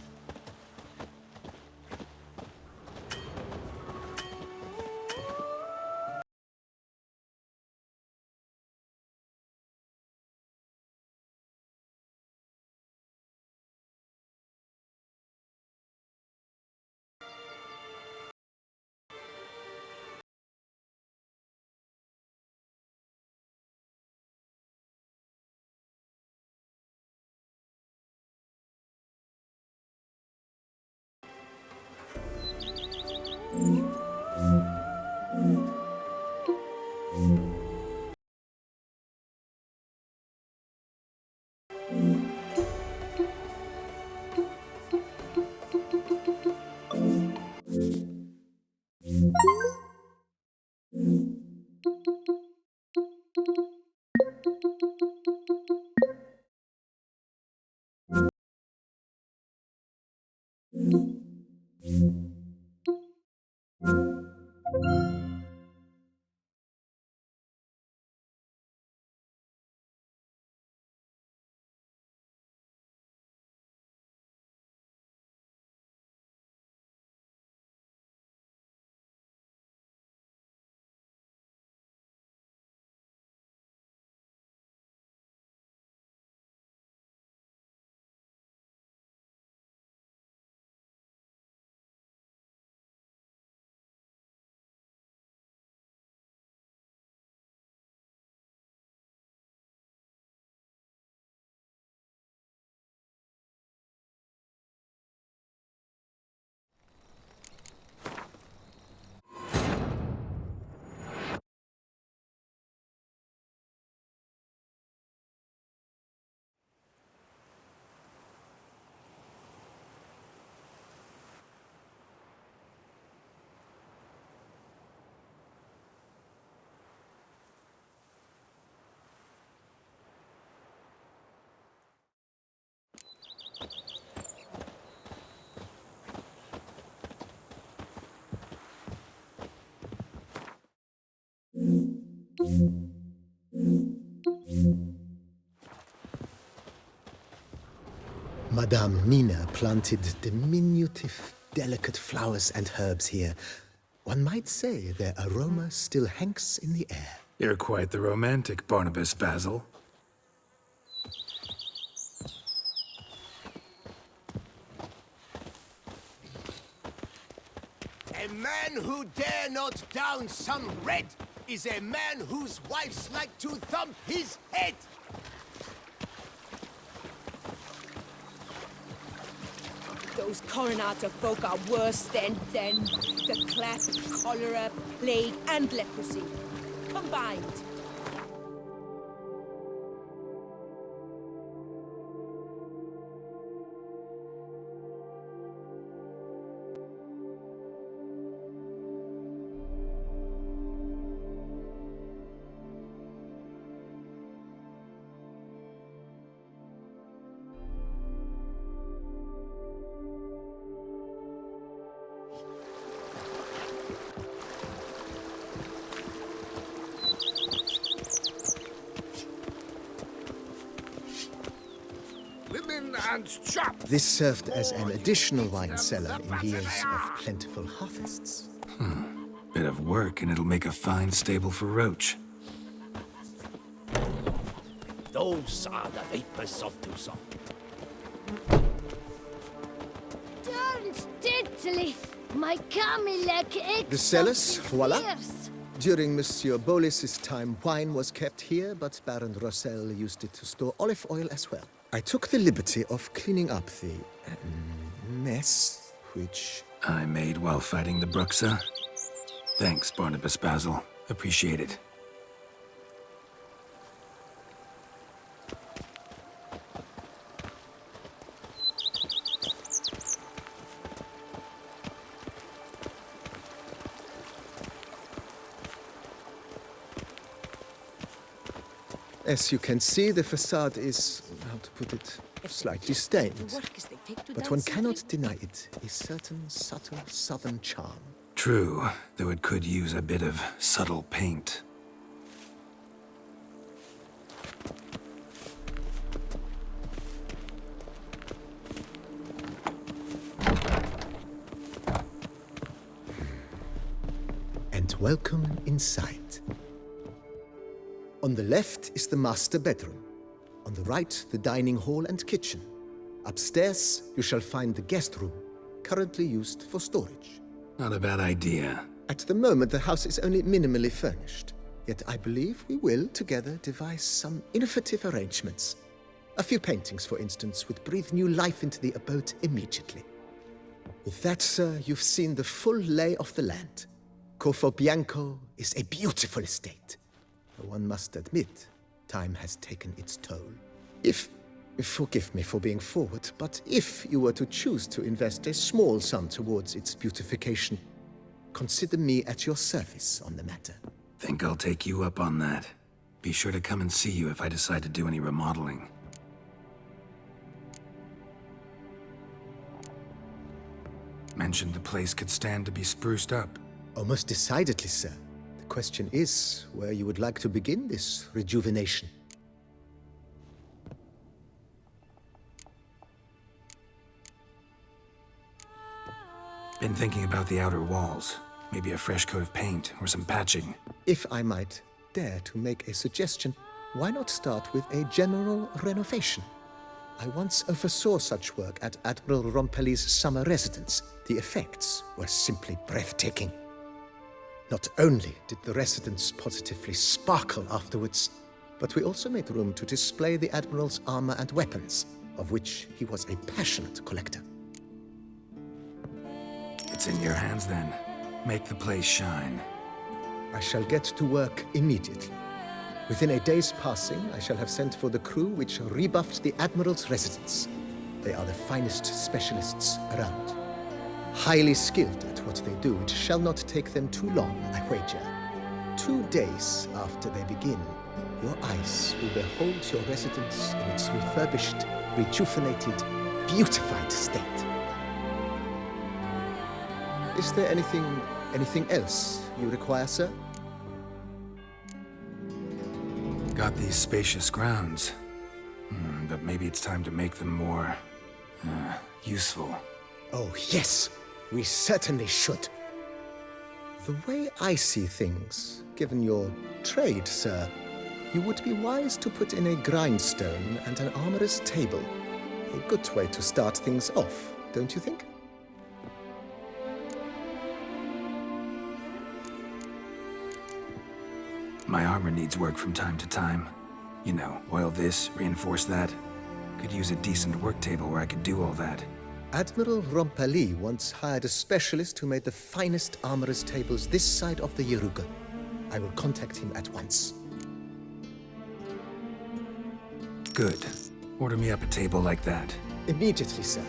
Madame Nina planted diminutive, delicate flowers and herbs here. One might say their aroma still hangs in the air. You're quite the romantic, Barnabas Basil. A man who dare not down some red is a man whose wives like to thump his head. Those Coronata folk are worse than the clap, cholera, plague, and leprosy combined. This served as an additional wine cellar in years of plentiful harvests. Bit of work, and it'll make a fine stable for Roach. Those are the vapors of Tucson. Darn steadily, my Camilec The cellars, voila. During Monsieur Bolis's time, wine was kept here, but Baron Rossel used it to store olive oil as well. I took the liberty of cleaning up the mess, which I made while fighting the Bruxa. Thanks, Barnabas Basil. Appreciate it. As you can see, the facade is, how to put it, slightly stained. But one cannot deny it, a certain subtle southern charm. True, though it could use a bit of subtle paint. And welcome inside. On the left is the master bedroom. On the right, the dining hall and kitchen. Upstairs, you shall find the guest room, currently used for storage. Not a bad idea. At the moment, the house is only minimally furnished. Yet I believe we will, together, devise some innovative arrangements. A few paintings, for instance, would breathe new life into the abode immediately. With that, sir, you've seen the full lay of the land. Corfo Bianco is a beautiful estate. Though one must admit, time has taken its toll. Forgive me for being forward, but if you were to choose to invest a small sum towards its beautification, consider me at your service on the matter. Think I'll take you up on that. Be sure to come and see you if I decide to do any remodeling. Mentioned the place could stand to be spruced up. Oh, most decidedly, sir. The question is where you would like to begin this rejuvenation. Been thinking about the outer walls. Maybe a fresh coat of paint or some patching. If I might dare to make a suggestion, why not start with a general renovation? I once oversaw such work at Admiral Rompelli's summer residence. The effects were simply breathtaking. Not only did the residence positively sparkle afterwards, but we also made room to display the Admiral's armor and weapons, of which he was a passionate collector. It's in your hands then. Make the place shine. I shall get to work immediately. Within a day's passing, I shall have sent for the crew which rebuffed the Admiral's residence. They are the finest specialists around. Highly skilled at what they do, it shall not take them too long, I wager. 2 days after they begin, your eyes will behold your residence in its refurbished, rejuvenated, beautified state. Is there anything else you require, sir? Got these spacious grounds. But maybe it's time to make them more useful. Oh, yes. We certainly should. The way I see things, given your trade, sir, you would be wise to put in a grindstone and an armorer's table. A good way to start things off, don't you think? My armor needs work from time to time. You know, oil this, reinforce that. Could use a decent work table where I could do all that. Admiral Rompali once hired a specialist who made the finest armorer's tables this side of the Yaruga. I will contact him at once. Good. Order me up a table like that. Immediately, sir.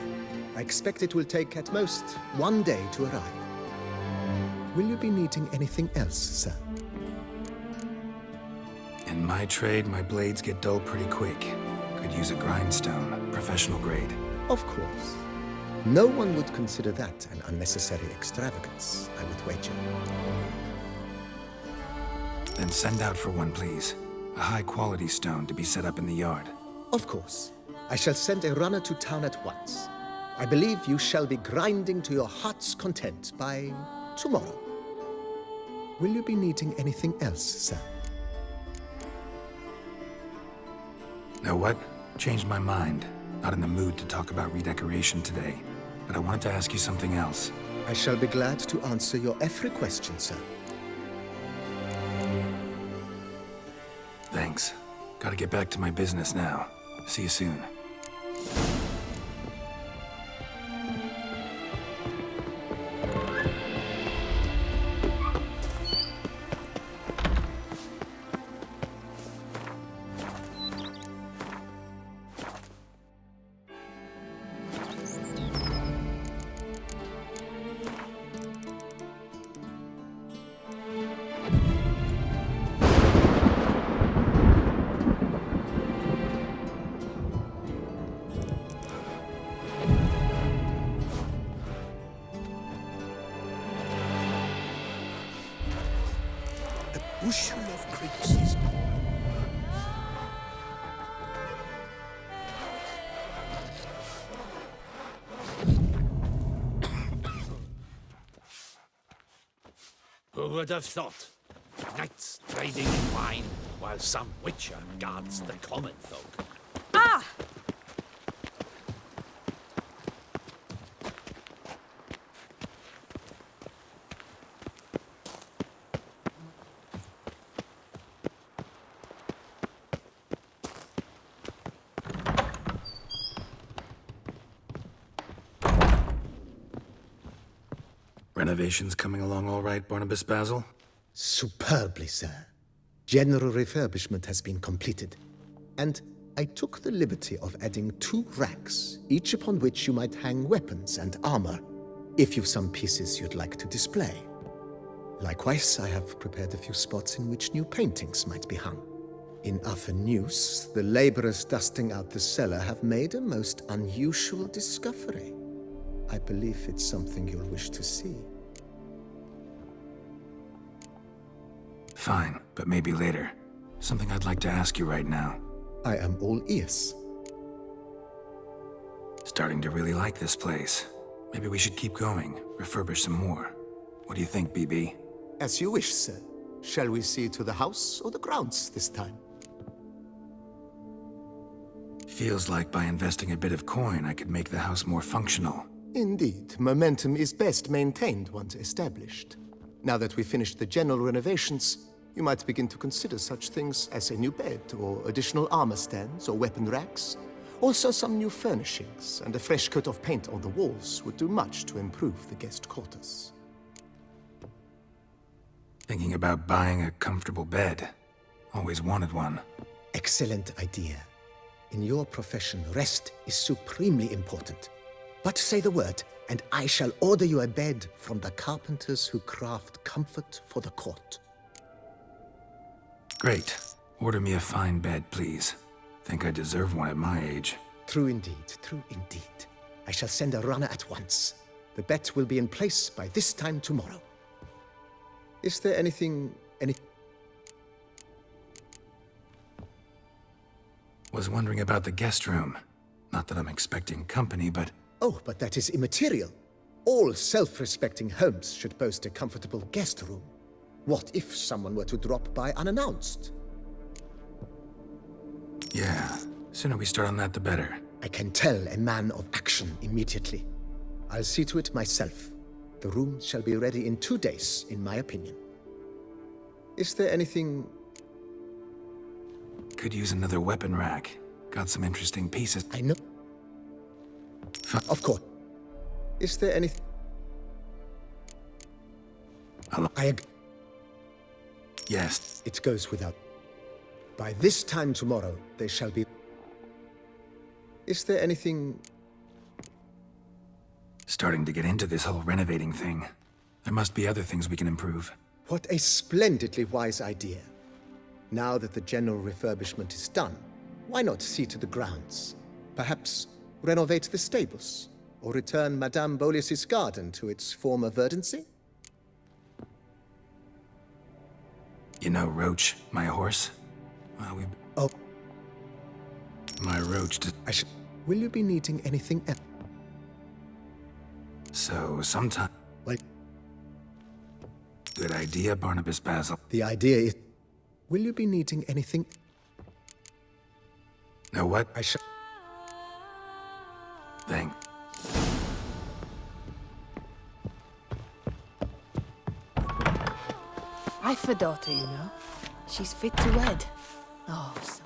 I expect it will take at most 1 day to arrive. Will you be needing anything else, sir? In my trade, my blades get dull pretty quick. Could use a grindstone, professional grade. Of course. No one would consider that an unnecessary extravagance, I would wager. Then send out for one, please. A high-quality stone to be set up in the yard. Of course. I shall send a runner to town at once. I believe you shall be grinding to your heart's content by tomorrow. Will you be needing anything else, sir? Know what? Changed my mind. Not in the mood to talk about redecoration today. But I wanted to ask you something else. I shall be glad to answer your every question, sir. Thanks. Gotta get back to my business now. See you soon. Bushel of creeps. Who would have thought? Knights trading in wine while some witcher guards the common folk. Ah! Renovations coming along all right, Barnabas Basil? Superbly, sir. General refurbishment has been completed. And I took the liberty of adding 2 racks, each upon which you might hang weapons and armor, if you've some pieces you'd like to display. Likewise, I have prepared a few spots in which new paintings might be hung. In other news, the laborers dusting out the cellar have made a most unusual discovery. I believe it's something you'll wish to see. Fine, but maybe later. Something I'd like to ask you right now. I am all ears. Starting to really like this place. Maybe we should keep going, refurbish some more. What do you think, BB? As you wish, sir. Shall we see to the house or the grounds this time? Feels like by investing a bit of coin, I could make the house more functional. Indeed, momentum is best maintained once established. Now that we've finished the general renovations, you might begin to consider such things as a new bed, or additional armor stands, or weapon racks. Also, some new furnishings and a fresh coat of paint on the walls would do much to improve the guest quarters. Thinking about buying a comfortable bed. Always wanted one. Excellent idea. In your profession, rest is supremely important. But say the word, and I shall order you a bed from the carpenters who craft comfort for the court. Great. Order me a fine bed, please. Think I deserve one at my age. True indeed, true indeed. I shall send a runner at once. The bet will be in place by this time tomorrow. Is there anything... Was wondering about the guest room. Not that I'm expecting company, but... Oh, but that is immaterial. All self-respecting homes should boast a comfortable guest room. What if someone were to drop by unannounced? Yeah, sooner we start on that, the better. I can tell a man of action immediately. I'll see to it myself. The room shall be ready in 2 days, in my opinion. Is there anything... Could use another weapon rack. Got some interesting pieces. I know. Of course. Is there anything... Yes. It goes without... By this time tomorrow, they shall be... Is there anything... Starting to get into this whole renovating thing. There must be other things we can improve. What a splendidly wise idea. Now that the general refurbishment is done, why not see to the grounds? Perhaps renovate the stables, or return Madame Bolis's garden to its former verdancy? You know Roach, my horse? Well, Oh. My Roach Will you be needing anything else? So, sometime... Well... Good idea, Barnabas Basil. The idea is... Will you be needing anything? Know what? I shall... Thank... I've a daughter, you know. She's fit to wed. Oh, so...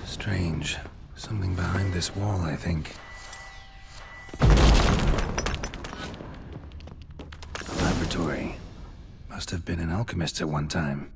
Strange. Something behind this wall, I think. A laboratory. Must have been an alchemist at one time.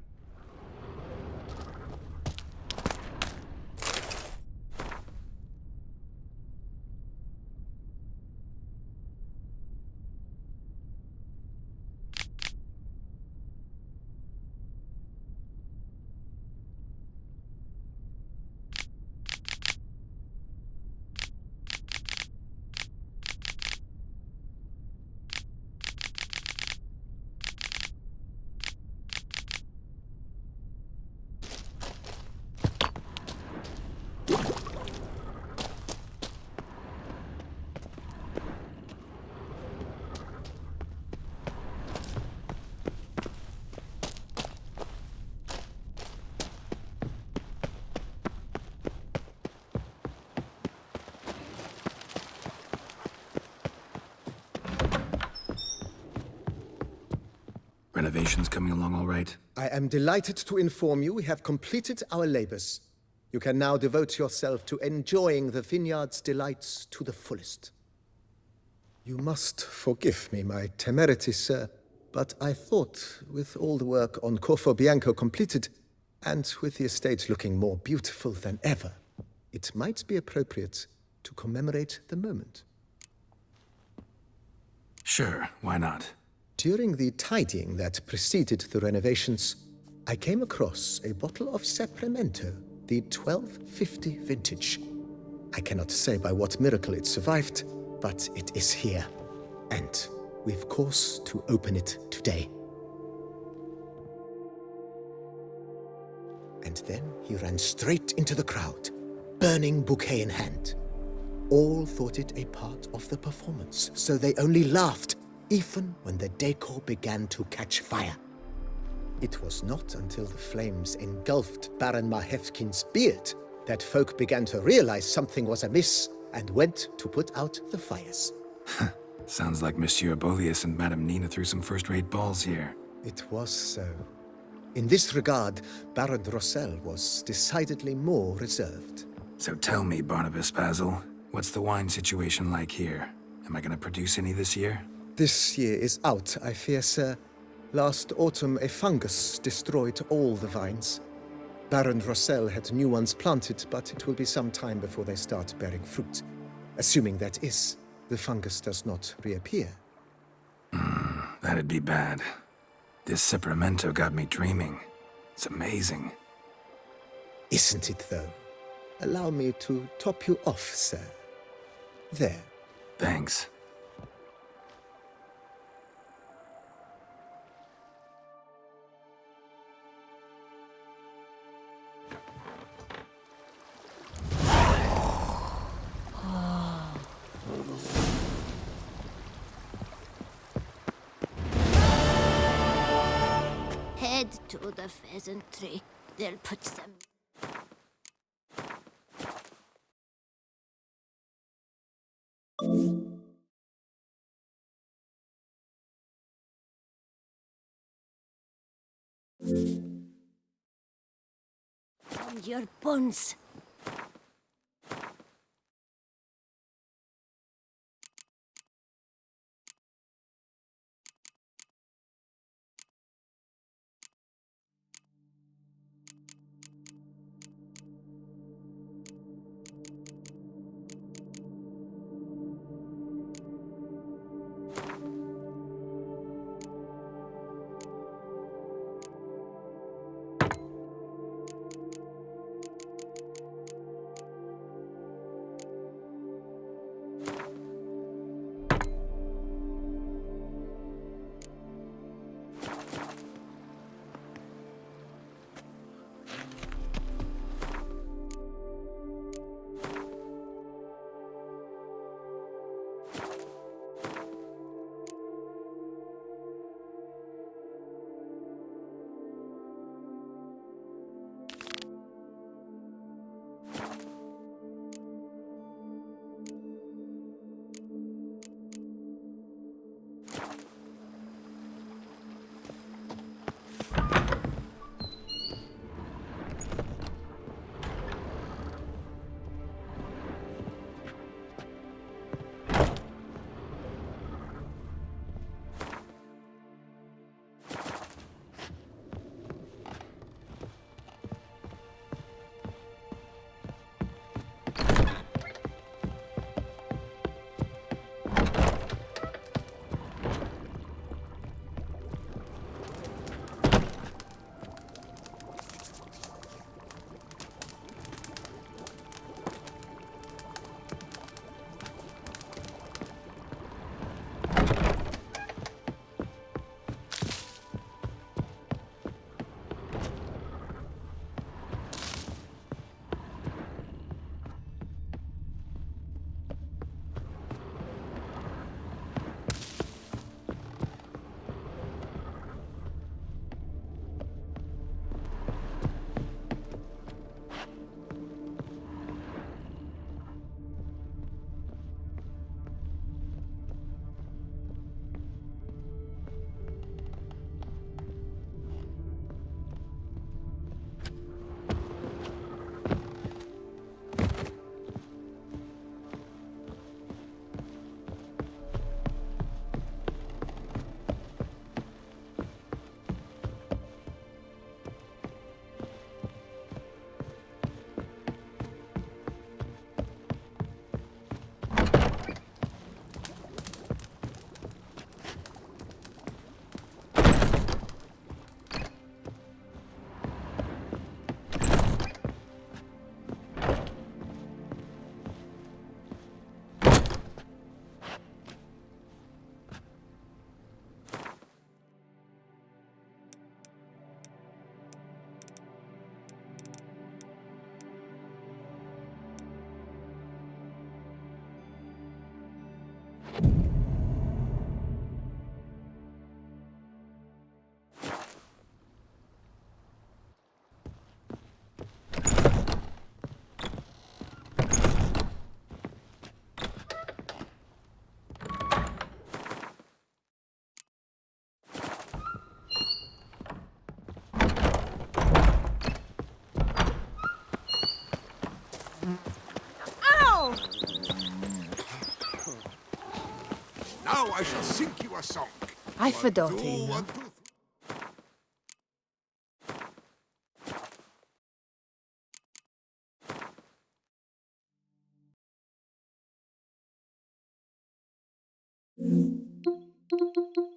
Renovations coming along all right? I am delighted to inform you we have completed our labors. You can now devote yourself to enjoying the vineyard's delights to the fullest. You must forgive me my temerity, sir, but I thought, with all the work on Corfo Bianco completed, and with the estate looking more beautiful than ever, it might be appropriate to commemorate the moment. Sure, why not? During the tidying that preceded the renovations, I came across a bottle of Sapramento, the 1250 vintage. I cannot say by what miracle it survived, but it is here, and we've cause to open it today. And then he ran straight into the crowd, burning bouquet in hand. All thought it a part of the performance, so they only laughed, even when the decor began to catch fire. It was not until the flames engulfed Baron Mahevkin's beard that folk began to realize something was amiss and went to put out the fires. Sounds like Monsieur Bolius and Madame Nina threw some first-rate balls here. It was so. In this regard, Baron Rossel was decidedly more reserved. So tell me, Barnabas Basil, what's the wine situation like here? Am I gonna produce any this year? This year is out, I fear, sir. Last autumn, a fungus destroyed all the vines. Baron Rossel had new ones planted, but it will be some time before they start bearing fruit. Assuming, that is, the fungus does not reappear. That'd be bad. This Sacramento got me dreaming. It's amazing. Isn't it, though? Allow me to top you off, sir. There. Thanks. Head to the pheasantry. They'll put some... on your buns. I shall sing you a song. I for 1, 2, daughter, you know. 1, 2.